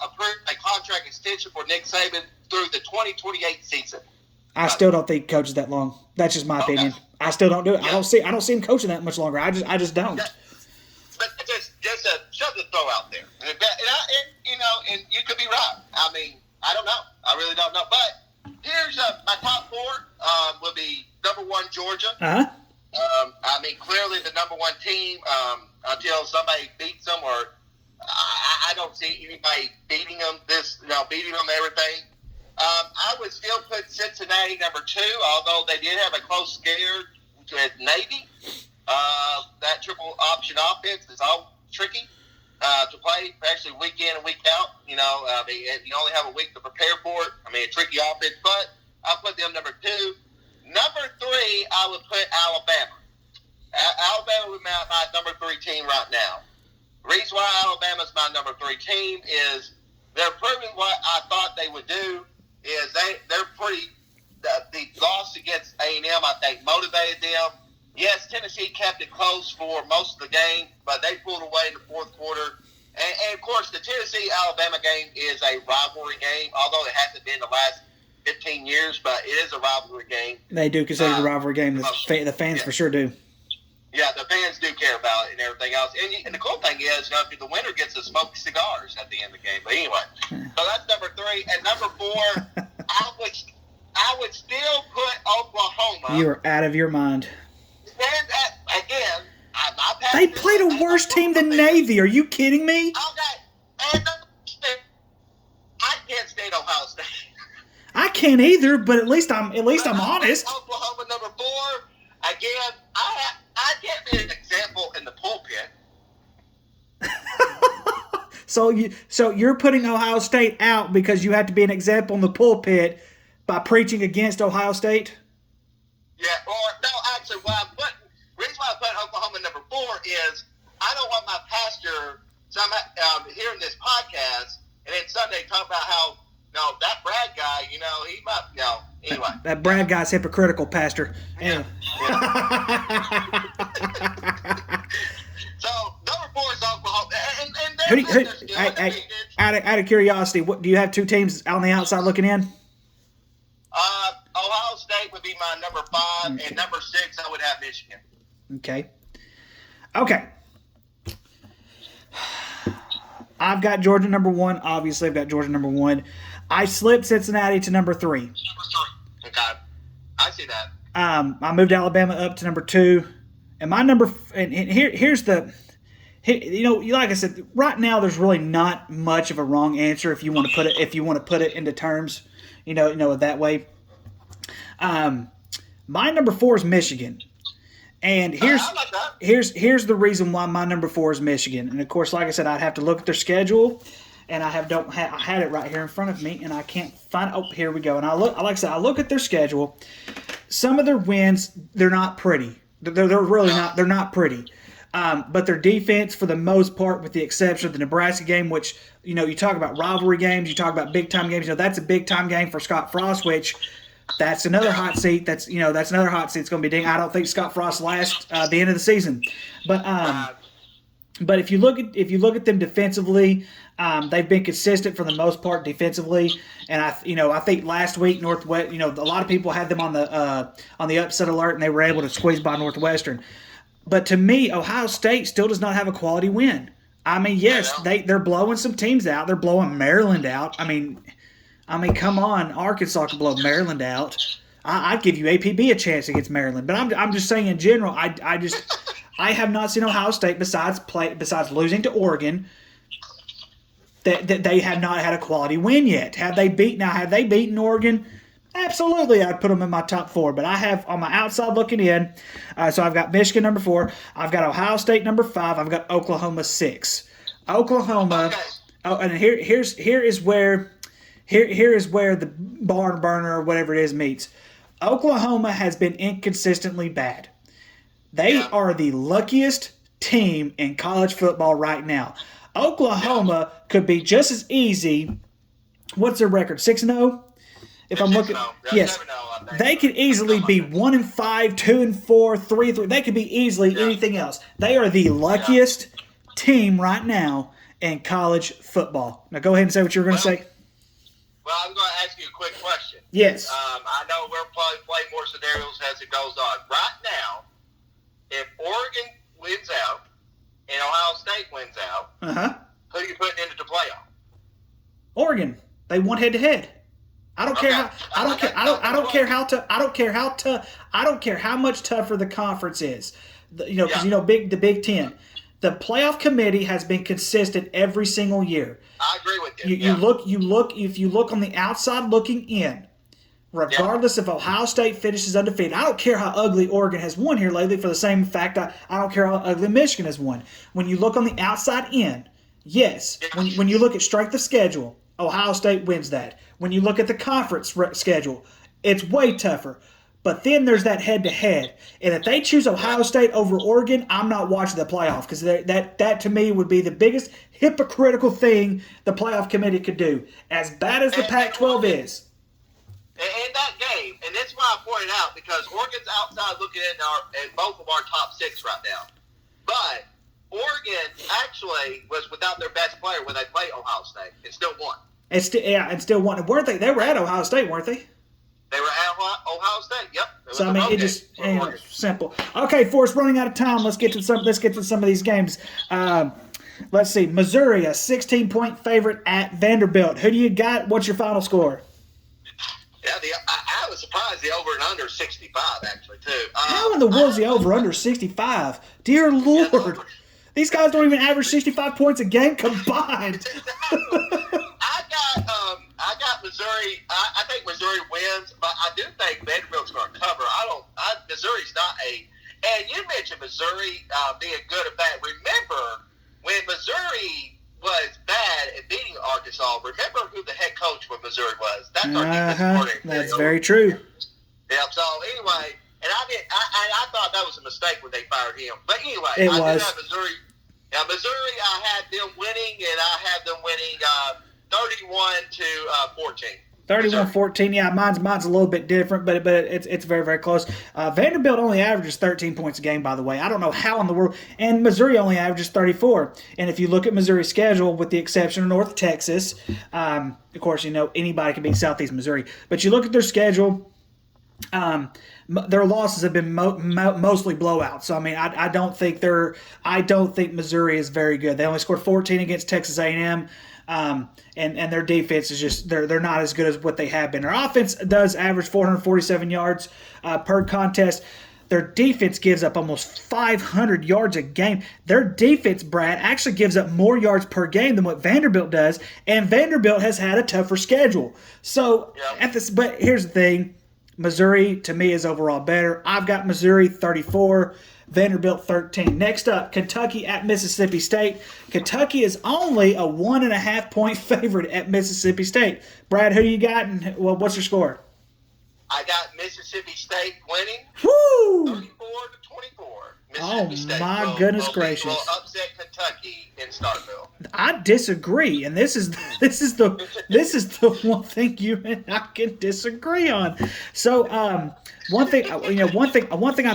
B: approved a contract extension for Nick Saban through the 2028 season.
A: I still don't think he coaches that long. That's just my opinion. I still don't do it. Yeah. I don't see him coaching that much longer. I just don't.
B: Yeah. But just something to throw out there. And you could be right. I mean, I don't know. I really don't know. But here's my top 4 would be number 1, Georgia.
A: Uh-huh.
B: I mean, clearly the number 1 team until somebody beats them, or I don't see anybody beating them. Beating them everything. I would still put Cincinnati number 2, although they did have a close scare with Navy. That triple option offense is all tricky to play, especially week in and week out. You only have a week to prepare for it. I mean, a tricky offense, but I'll put them number 2. Number 3, I would put Alabama. Alabama would be my number 3 team right now. The reason why Alabama's my number 3 team is they're proving what I thought they would do. They're pretty. The loss against A&M, I think, motivated them. Yes, Tennessee kept it close for most of the game, but they pulled away in the fourth quarter. And of course, the Tennessee-Alabama game is a rivalry game, although it hasn't been the last 15 years, but it is a rivalry game.
A: They do consider it a rivalry game. The fans for sure do.
B: Yeah, the fans do care about it and everything else. And the cool thing is, the winner gets to smoke cigars at the end of the game. But anyway, so that's number 3. And number 4, I would still put Oklahoma.
A: You are out of your mind.
B: And again, my
A: They played a worse team than Navy. Are you kidding me?
B: Okay. And I can't stand Ohio State.
A: I can't either, but at least I'm honest.
B: Oklahoma number 4. Again, I can't be an example in the pulpit.
A: So you're putting Ohio State out because you have to be an example in the pulpit by preaching against Ohio State?
B: Yeah, or no, actually, reason why I put Oklahoma number 4 is I don't want my pastor. So I'm hearing this podcast, and then Sunday talk about how that Brad guy, he might, anyway.
A: That Brad guy's hypocritical, Pastor.
B: Yeah. So number 4 is Oklahoma, and
A: out of curiosity, what do you have 2 teams on the outside looking in?
B: Ohio State would be my number 5,
A: Okay.
B: and number 6 I would have Michigan.
A: Okay. I've got Georgia number 1. Obviously, I've got Georgia number 1. I slipped Cincinnati to number 3.
B: Number 3. Okay, I see that.
A: I moved Alabama up to number 2, and my number here's the. Like I said, right now there's really not much of a wrong answer if you want to put it into terms, that way. My number 4 is Michigan, and here's the reason why my number 4 is Michigan. And of course, like I said, I'd have to look at their schedule, and I had it right here in front of me, and I can't find. Oh, here we go. And I look at their schedule. Some of their wins, they're not pretty. They're really not. They're not pretty. But their defense, for the most part, with the exception of the Nebraska game, which, you talk about rivalry games, you talk about big-time games, that's a big-time game for Scott Frost, which that's another hot seat. That's another hot seat. It's going to be ding. I don't think Scott Frost lasts the end of the season. But if you look at them defensively, they've been consistent for the most part defensively. And I think last week Northwest, a lot of people had them on the upset alert, and they were able to squeeze by Northwestern. But to me, Ohio State still does not have a quality win. I mean, yes, they're blowing some teams out. They're blowing Maryland out. I mean, come on, Arkansas can blow Maryland out. I'd give you APB a chance against Maryland. But I'm just saying in general, I have not seen Ohio State besides losing to Oregon. That they have not had a quality win yet. Have they beaten Oregon? Absolutely, I'd put them in my top 4. But I have on my outside looking in. So I've got Michigan number 4. I've got Ohio State number 5. I've got Oklahoma 6. Oklahoma. Okay. Oh, and here is where the barn burner or whatever it is meets. Oklahoma has been inconsistently bad. They are the luckiest team in college football right now. Oklahoma could be just as easy. What's their record? 6-0? If I'm looking, yes, they could easily be 1-5, 2-4, 3-3. They could be easily anything else. They are the luckiest team right now in college football. Now go ahead and say what you were going to say.
B: Well, I'm going to ask you a quick question.
A: Yes.
B: I know we'll probably play more scenarios as it goes on. Right now, if Oregon wins out and Ohio State wins out, who are you putting into the playoff?
A: Oregon. They won head to head. I don't care how much tougher the conference is. Because the Big Ten. The playoff committee has been consistent every single year.
B: I agree with you.
A: If you look on the outside looking in, regardless if Ohio State finishes undefeated, I don't care how ugly Oregon has won here lately for the same fact I don't care how ugly Michigan has won. When you look on the outside in, yes, when you look at strength of schedule, Ohio State wins that. When you look at the conference schedule, it's way tougher. But then there's that head-to-head. And if they choose Ohio State over Oregon, I'm not watching the playoff because that to me would be the biggest hypocritical thing the playoff committee could do. As bad as the Pac-12 is.
B: In that game, and that's why I pointed out, because Oregon's outside looking in both of our top 6 right now. But Oregon actually was without their best player when they played Ohio State and still won.
A: And still won. Weren't they? They were at Ohio State, weren't they?
B: They were at Ohio State. Yep.
A: So I mean, it just simple. Okay, Forrest, running out of time. Let's get to some of these games. Let's see. Missouri, a 16-point favorite at Vanderbilt. Who do you got? What's your final score?
B: Yeah, I was surprised the over and under 65 actually too.
A: How in the world is the over under 65? Dear Lord, these guys don't even average 65 points a game combined.
B: I got Missouri. I think Missouri wins, but I do think Vanderbilt's going to cover. Missouri's not a. And you mentioned Missouri being good or bad. Remember when Missouri was bad at beating Arkansas? Remember who the head coach for Missouri was? That's our defensive coordinator.
A: That's very true.
B: Yeah. So anyway, and I thought that was a mistake when they fired him. But anyway,
A: It
B: I
A: was.
B: did have Missouri. Yeah, Missouri. I had them winning, and I have them winning 31-14.
A: 31-14. Yeah, mine's a little bit different, but it's very, very close. Vanderbilt only averages 13 points a game, by the way. I don't know how in the world. And Missouri only averages 34. And if you look at Missouri's schedule, with the exception of North Texas, of course, anybody can beat Southeast Missouri. But you look at their schedule, their losses have been mostly blowouts. So I mean, I don't think Missouri is very good. They only scored 14 against Texas A&M. And their defense is just they're not as good as what they have been. Their offense does average 447 yards per contest. Their defense gives up almost 500 yards a game. Their defense, Brad, actually gives up more yards per game than what Vanderbilt does, and Vanderbilt has had a tougher schedule. So but here's the thing. Missouri, to me, is overall better. I've got Missouri 34, Vanderbilt 13. Next up, Kentucky at Mississippi State. Kentucky is only a 1.5 point favorite at Mississippi State. Brad, who do you got, and what's your score?
B: I got Mississippi State winning.
A: Woo!
B: 34-24. Mississippi State
A: my
B: will,
A: goodness
B: will
A: gracious!
B: Will upset Kentucky in Starkville.
A: I disagree, and this is the one thing you and I can disagree on. So, one thing I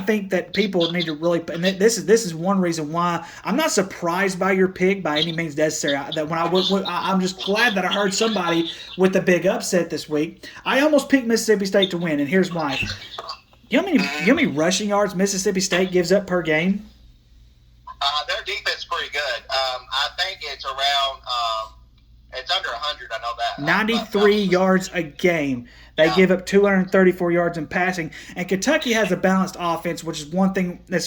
A: think that people need to really, and this is one reason why I'm not surprised by your pick by any means necessary. I'm just glad that I heard somebody with the big upset this week. I almost picked Mississippi State to win, and here's why. You know how many rushing yards Mississippi State gives up per game?
B: Their defense is pretty good. I think it's around, it's under 100, I know that.
A: 93 yards a game. They give up 234 yards in passing. And Kentucky has a balanced offense, which is one thing I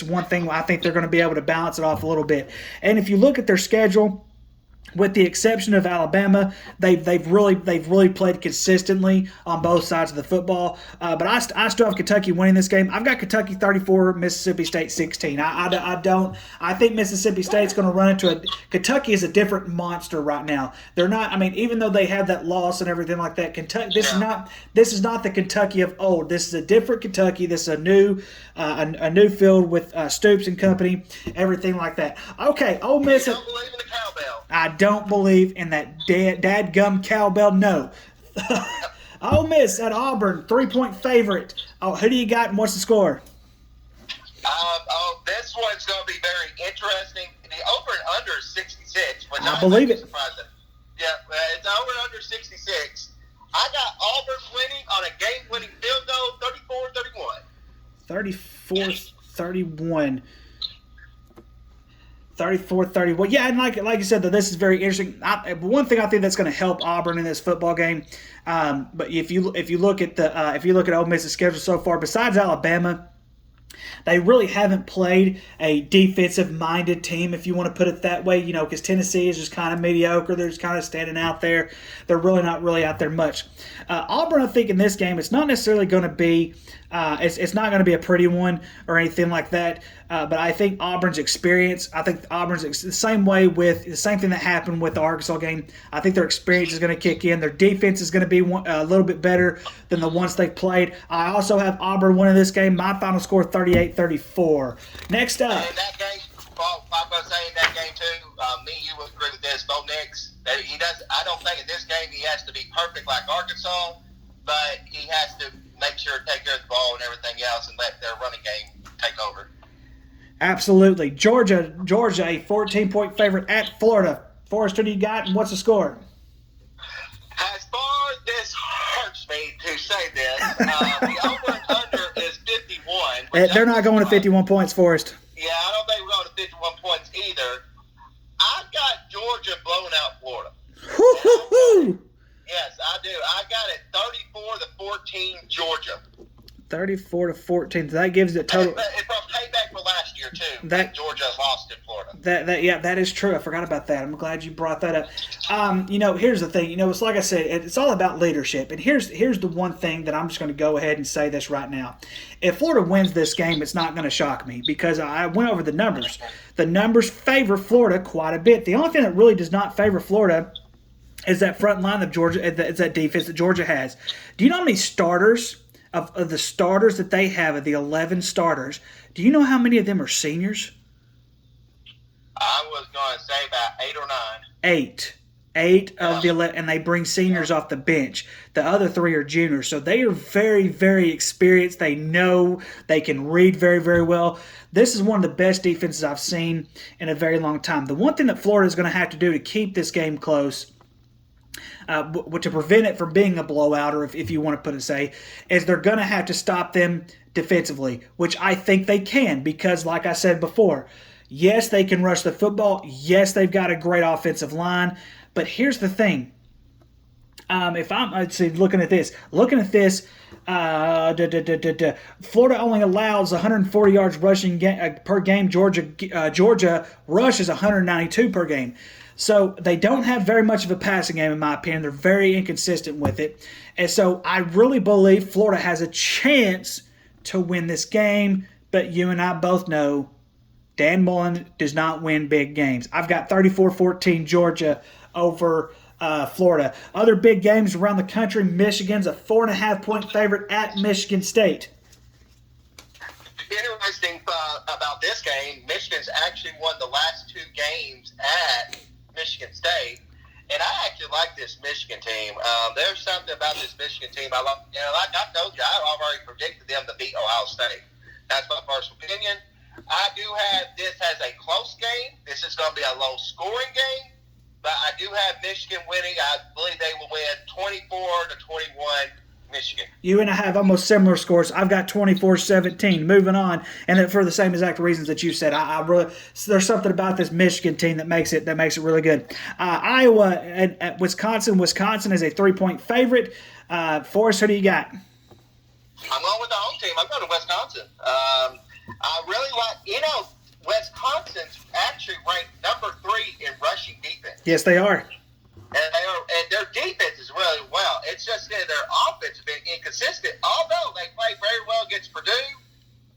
A: think they're going to be able to balance it off a little bit. And if you look at their schedule, with the exception of Alabama, they've really played consistently on both sides of the football. But I still have Kentucky winning this game. I've got Kentucky 34, Mississippi State 16. I think Mississippi State's going to run into it. Kentucky is a different monster right now. They're not. I mean, even though they have that loss and everything like that, Kentucky. This is not the Kentucky of old. This is a different Kentucky. This is a new field with Stoops and company, everything like that. Okay, Ole Miss.
B: You don't believe in the cowbell.
A: I don't believe in that dadgum cowbell. No. Ole Miss at Auburn, 3-point favorite. Oh, who do you got and what's the score?
B: This one's going to be very interesting. The over and under is 66. Which
A: I believe it.
B: Yeah, it's over and under 66. I got Auburn winning on a game-winning field goal, 34-31.
A: 34-31. Yeah, and like you said, though, this is very interesting. One thing I think that's going to help Auburn in this football game, but if you look at Ole Miss's schedule so far, besides Alabama, they really haven't played a defensive-minded team, if you want to put it that way, because Tennessee is just kind of mediocre. They're just kind of standing out there. They're really not out there much. Auburn, I think, in this game, it's not necessarily going to be it's not going to be a pretty one or anything like that. But I think Auburn's experience, the same thing that happened with the Arkansas game. I think their experience is going to kick in. Their defense is going to be a little bit better than the ones they played. I also have Auburn winning this game. My final score, 38-34. Next up.
B: In that game, I'm going to say in that game too, me and you would agree with this, Bo Nix. I don't think in this game he has to be perfect like Arkansas, but he has to make sure to take care of the ball and everything else and let their running game take over.
A: Absolutely. Georgia, a 14-point favorite at Florida. Forrest, who do you got, and what's the score?
B: As far as this hurts me to say this, the over and under is 51.
A: They're not going to 51 points, Forrest.
B: Yeah, I don't think we're going to 51 points either. I've got Georgia blowing out Florida.
A: Woo-hoo-hoo!
B: Yes, I do. I got it 34-14. 14 Georgia.
A: 34-14. So that gives it total.
B: It's from payback for last year too. That Georgia lost in Florida.
A: That is true. I forgot about that. I'm glad you brought that up. Here's the thing. It's like I said, it's all about leadership. And here's the one thing that I'm just going to go ahead and say this right now. If Florida wins this game, it's not going to shock me because I went over the numbers. The numbers favor Florida quite a bit. The only thing that really does not favor Florida is that front line of Georgia. It's that defense that Georgia has. Do you know how many starters? Of the starters that they have, of the 11 starters, do you know how many of them are seniors?
B: I was going to say about 8 or 9.
A: 8. 8 of the 11, and they bring seniors off the bench. The other 3 are juniors. So they are very, very experienced. They know, they can read very, very well. This is one of the best defenses I've seen in a very long time. The one thing that Florida is going to have to do to keep this game close, to prevent it from being a blowout, or if you want to put it, is they're going to have to stop them defensively, which I think they can because, like I said before, yes, they can rush the football. Yes, they've got a great offensive line. But here's the thing. If I'm looking at this, Florida only allows 140 yards rushing per game. Georgia rushes 192 per game. So they don't have very much of a passing game, in my opinion. They're very inconsistent with it. And so I really believe Florida has a chance to win this game. But you and I both know Dan Mullen does not win big games. I've got 34-14 Georgia over Florida. Other big games around the country, Michigan's a 4.5-point favorite at Michigan State.
B: Interesting about this game, Michigan's actually won the last 2 games at Michigan State, and I actually like this Michigan team. There's something about this Michigan team I love. Like I told you, I already predicted them to beat Ohio State. That's my personal opinion. I do have this as a close game. This is going to be a low-scoring game, but I do have Michigan winning. I believe they will win 24-21. Michigan.
A: You and I have almost similar scores. I've got 24-17. Moving on, and for the same exact reasons that you said, I really there's something about this Michigan team that makes it really good. Iowa at Wisconsin. Wisconsin is a 3-point favorite. Forrest, who do you got?
B: I'm going with the home team. I'm going to Wisconsin. I really like. Wisconsin's actually ranked number 3 in rushing defense.
A: Yes, they are.
B: And their defense is really well. It's just that their offense has been inconsistent. Although they played very well against Purdue.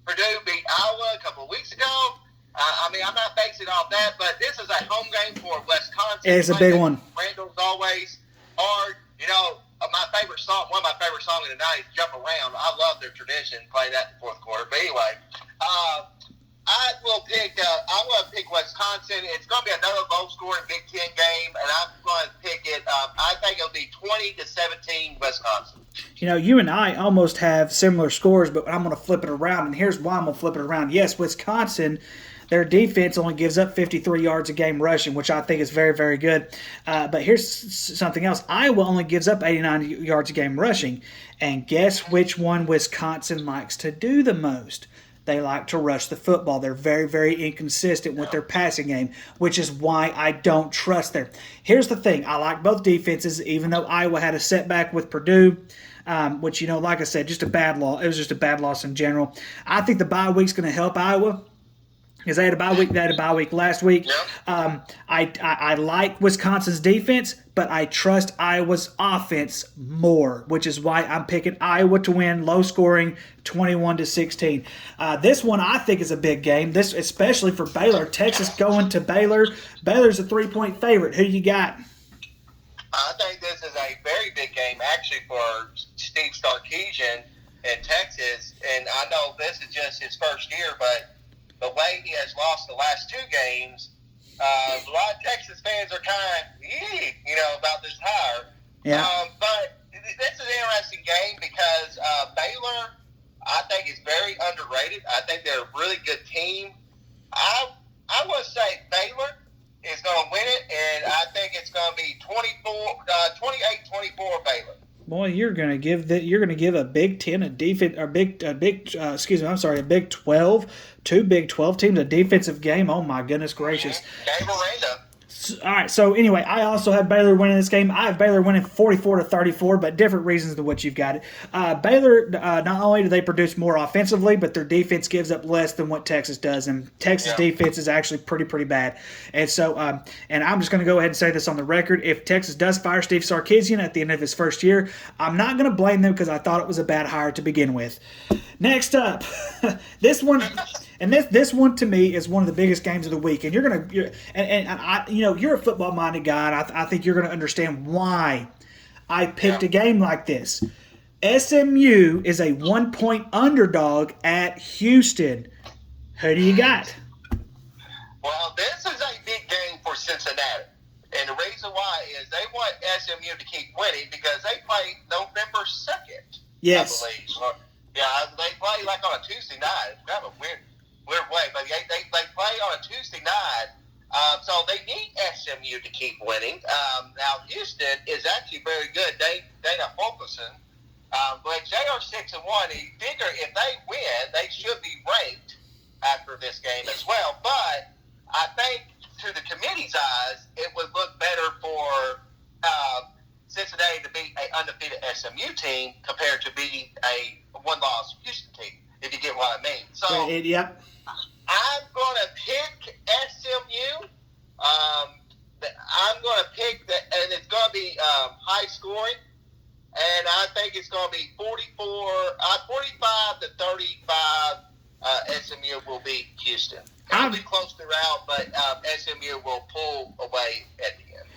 B: Purdue beat Iowa a couple of weeks ago. I'm not basing it off that, but this is a home game for Wisconsin.
A: It's a big one.
B: Randall's always hard. My favorite song, one of my favorite songs of the night is Jump Around. I love their tradition. Play that in the fourth quarter. But anyway, I'm going to pick Wisconsin. It's going to be another low-scoring Big Ten game, and I'm going to pick it. I think it'll be 20-17 Wisconsin.
A: You and I almost have similar scores, but I'm going to flip it around, and here's why I'm going to flip it around. Yes, Wisconsin, their defense only gives up 53 yards a game rushing, which I think is very, very good. But here's something else. Iowa only gives up 89 yards a game rushing, and guess which one Wisconsin likes to do the most? They like to rush the football. They're very, very inconsistent with their passing game, which is why I don't trust them. Here's the thing. I like both defenses, even though Iowa had a setback with Purdue, which, like I said, just a bad loss. It was just a bad loss in general. I think the bye week's going to help Iowa because they had a bye week. They had a bye week last week. I like Wisconsin's defense, but I trust Iowa's offense more, which is why I'm picking Iowa to win, low scoring, 21-16. This one I think is a big game. This especially for Baylor. Texas going to Baylor. Baylor's a 3-point favorite. Who you got?
B: I think this is a very big game actually for Steve Sarkisian in Texas, and I know this is just his first year, but the way he has lost the last 2 games, a lot of Texas fans are kind of, about this hire.
A: Yeah.
B: But this is an interesting game because Baylor, I think, is very underrated. I think they're a really good team. I would say Baylor is going to win it, and I think it's going to be 28-24 Baylor.
A: Boy, you're going to give a Big Ten a defense, or a Big 12, 2 Big 12 teams a defensive game. Oh my goodness gracious!
B: Dave Aranda.
A: All right. So anyway, I also have Baylor winning this game. I have Baylor winning 44-34, but different reasons than what you've got. Baylor, not only do they produce more offensively, but their defense gives up less than what Texas does, and Texas defense is actually pretty bad. And so, and I'm just going to go ahead and say this on the record: if Texas does fire Steve Sarkisian at the end of his first year, I'm not going to blame them because I thought it was a bad hire to begin with. Next up, this one. And this one to me is one of the biggest games of the week, and you're a football minded guy, and I think you're gonna understand why I picked a game like this. SMU is a 1-point underdog at Houston. Who do you got?
B: Well, this is a big game for Cincinnati, and the reason why is they want SMU to keep winning because they play November 2nd.
A: Yes.
B: I believe. They play like on a Tuesday night. It's kind of a weird way, but they play on a Tuesday night, so they need SMU to keep winning. Now, Houston is actually very good. Dana Fulkerson, but they are 6-1. You figure if they win, they should be ranked after this game as well. But I think to the committee's eyes, it would look better for Cincinnati to beat an undefeated SMU team compared to beating a one-loss Houston team, if you get what I mean. So,
A: yep.
B: I'm going to pick SMU. I'm going to pick and it's going to be high scoring. And I think it's going to be 45-35. SMU will beat Houston. It'll be close throughout, but SMU will pull away at the end.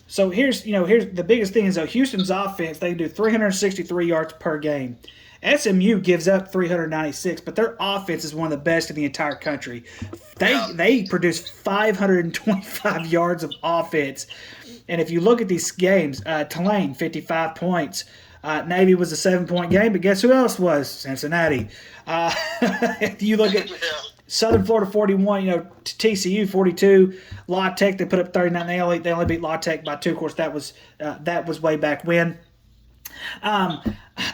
A: So here's the biggest thing is Houston's offense. They do 363 yards per game. SMU gives up 396, but their offense is one of the best in the entire country. They produce 525 yards of offense. And if you look at these games, Tulane, 55 points. Navy was a 7-point game, but guess who else was? Cincinnati. If you look at Southern Florida, 41, TCU, 42. La Tech, they put up 39. They only beat La Tech by 2. Of course, that was way back when.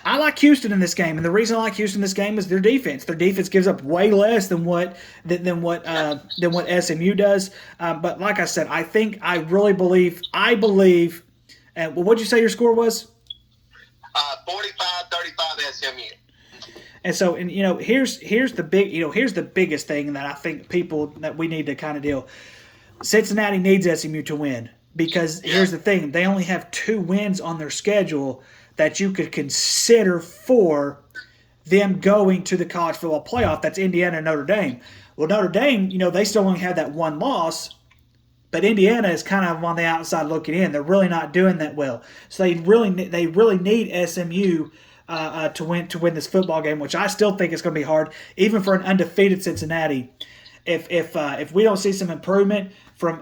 A: I like Houston in this game, and the reason I like Houston in this game is their defense. Their defense gives up way less than what SMU does. But like I said, I believe. What'd you say your score was?
B: 45-35 SMU.
A: And so, here's the biggest thing that I think that we need to kind of deal. Cincinnati needs SMU to win because here's the thing: they only have 2 wins on their schedule that you could consider for them going to the college football playoff. That's Indiana and Notre Dame. Well, Notre Dame, they still only have that 1 loss, but Indiana is kind of on the outside looking in. They're really not doing that well. So they really need SMU to win this football game, which I still think is going to be hard, even for an undefeated Cincinnati. If we don't see some improvement from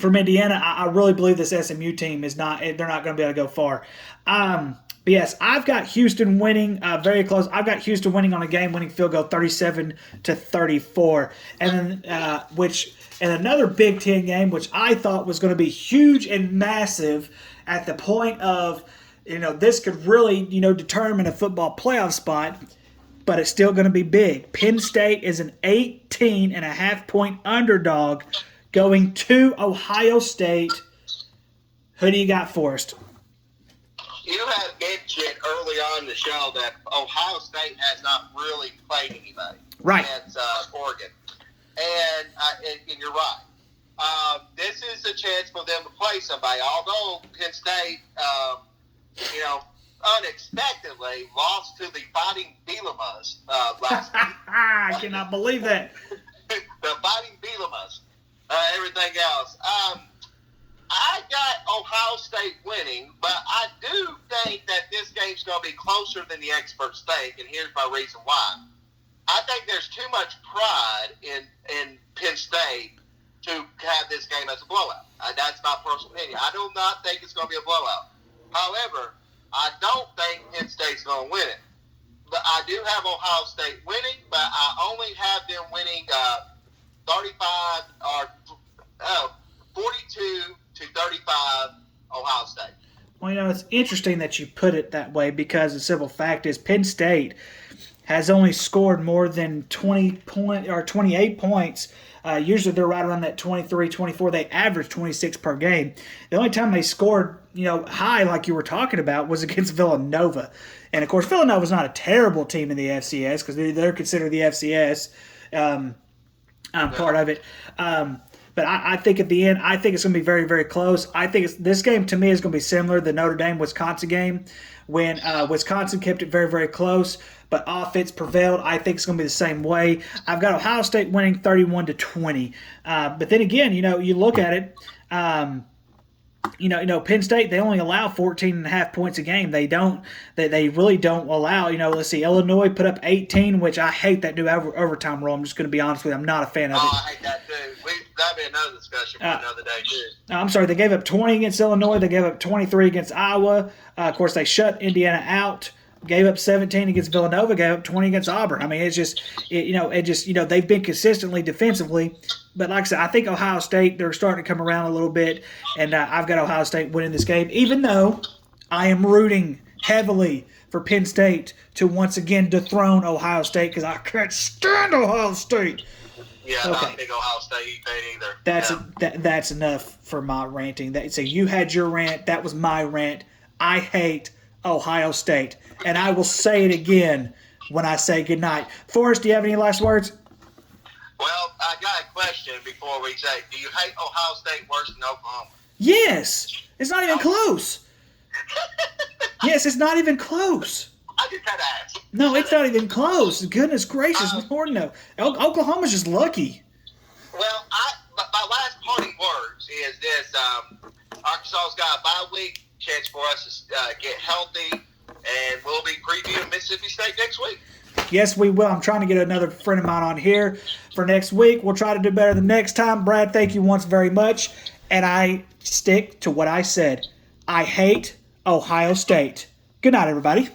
A: Indiana, I really believe this SMU team is not. They're not going to be able to go far. But yes, I've got Houston winning very close. I've got Houston winning on a game-winning field goal, 37-34, and then and another Big Ten game, which I thought was going to be huge and massive at the point of, this could really determine a football playoff spot, but it's still going to be big. Penn State is an 18.5-point underdog going to Ohio State. Who do you got, Forrest?
B: You had mentioned early on in the show that Ohio State has not really played anybody.
A: Right.
B: Against Oregon. And you're right. This is a chance for them to play somebody. Although Penn State, unexpectedly lost to the Fighting Bielemas last week.
A: I cannot believe that.
B: The Fighting Bielemas. Everything else. I got Ohio State winning, but I do think that this game's going to be closer than the experts think, and here's my reason why. I think there's too much pride in Penn State to have this game as a blowout. That's my personal opinion. I do not think it's going to be a blowout. However, I don't think Penn State's going to win it. But I do have Ohio State winning, but I only have them winning 42-35 Ohio State.
A: Well, it's interesting that you put it that way because the simple fact is Penn State has only scored more than 28 points. Usually they're right around that 23, 24. They average 26 per game. The only time they scored, high like you were talking about was against Villanova. And of course, Villanova's not a terrible team in the FCS because they're considered the FCS part of it. But I think at the end, I think it's going to be very, very close. I think this game to me is going to be similar to the Notre Dame-Wisconsin game when Wisconsin kept it very, very close, but offense prevailed. I think it's going to be the same way. I've got Ohio State winning 31-20. But then again, you look at it. Penn State, they only allow 14.5 points a game. They really don't allow, let's see, Illinois put up 18, which I hate that new overtime rule. I'm just going to be honest with you. I'm not a fan of it.
B: Oh, I hate that too. That'd be another discussion for another day too.
A: I'm sorry, they gave up 20 against Illinois. They gave up 23 against Iowa. Of course, they shut Indiana out. Gave up 17 against Villanova, gave up 20 against Auburn. I mean, it's just, they've been consistently defensively. But like I said, I think Ohio State, they're starting to come around a little bit, and I've got Ohio State winning this game, even though I am rooting heavily for Penn State to once again dethrone Ohio State because I can't stand Ohio State.
B: Yeah, okay. Not a big Ohio State fan either.
A: That's enough for my ranting. So you had your rant. That was my rant. I hate Ohio State. And I will say it again when I say goodnight. Forrest, do you have any last words?
B: Well, I got a question before we say, do you hate Ohio State worse than Oklahoma?
A: Yes. It's not even close. Yes, it's not even close.
B: I just had to ask.
A: No, it's not even close. Goodness gracious, Lord, no. Oklahoma's just lucky.
B: Well, my last parting words is this. Arkansas's got a bye week, chance for us to get healthy, and we'll be previewing Mississippi State next week.
A: Yes, we will. I'm trying to get another friend of mine on here for next week. We'll try to do better the next time. Brad, thank you once very much. And I stick to what I said. I hate Ohio State. Good night, everybody.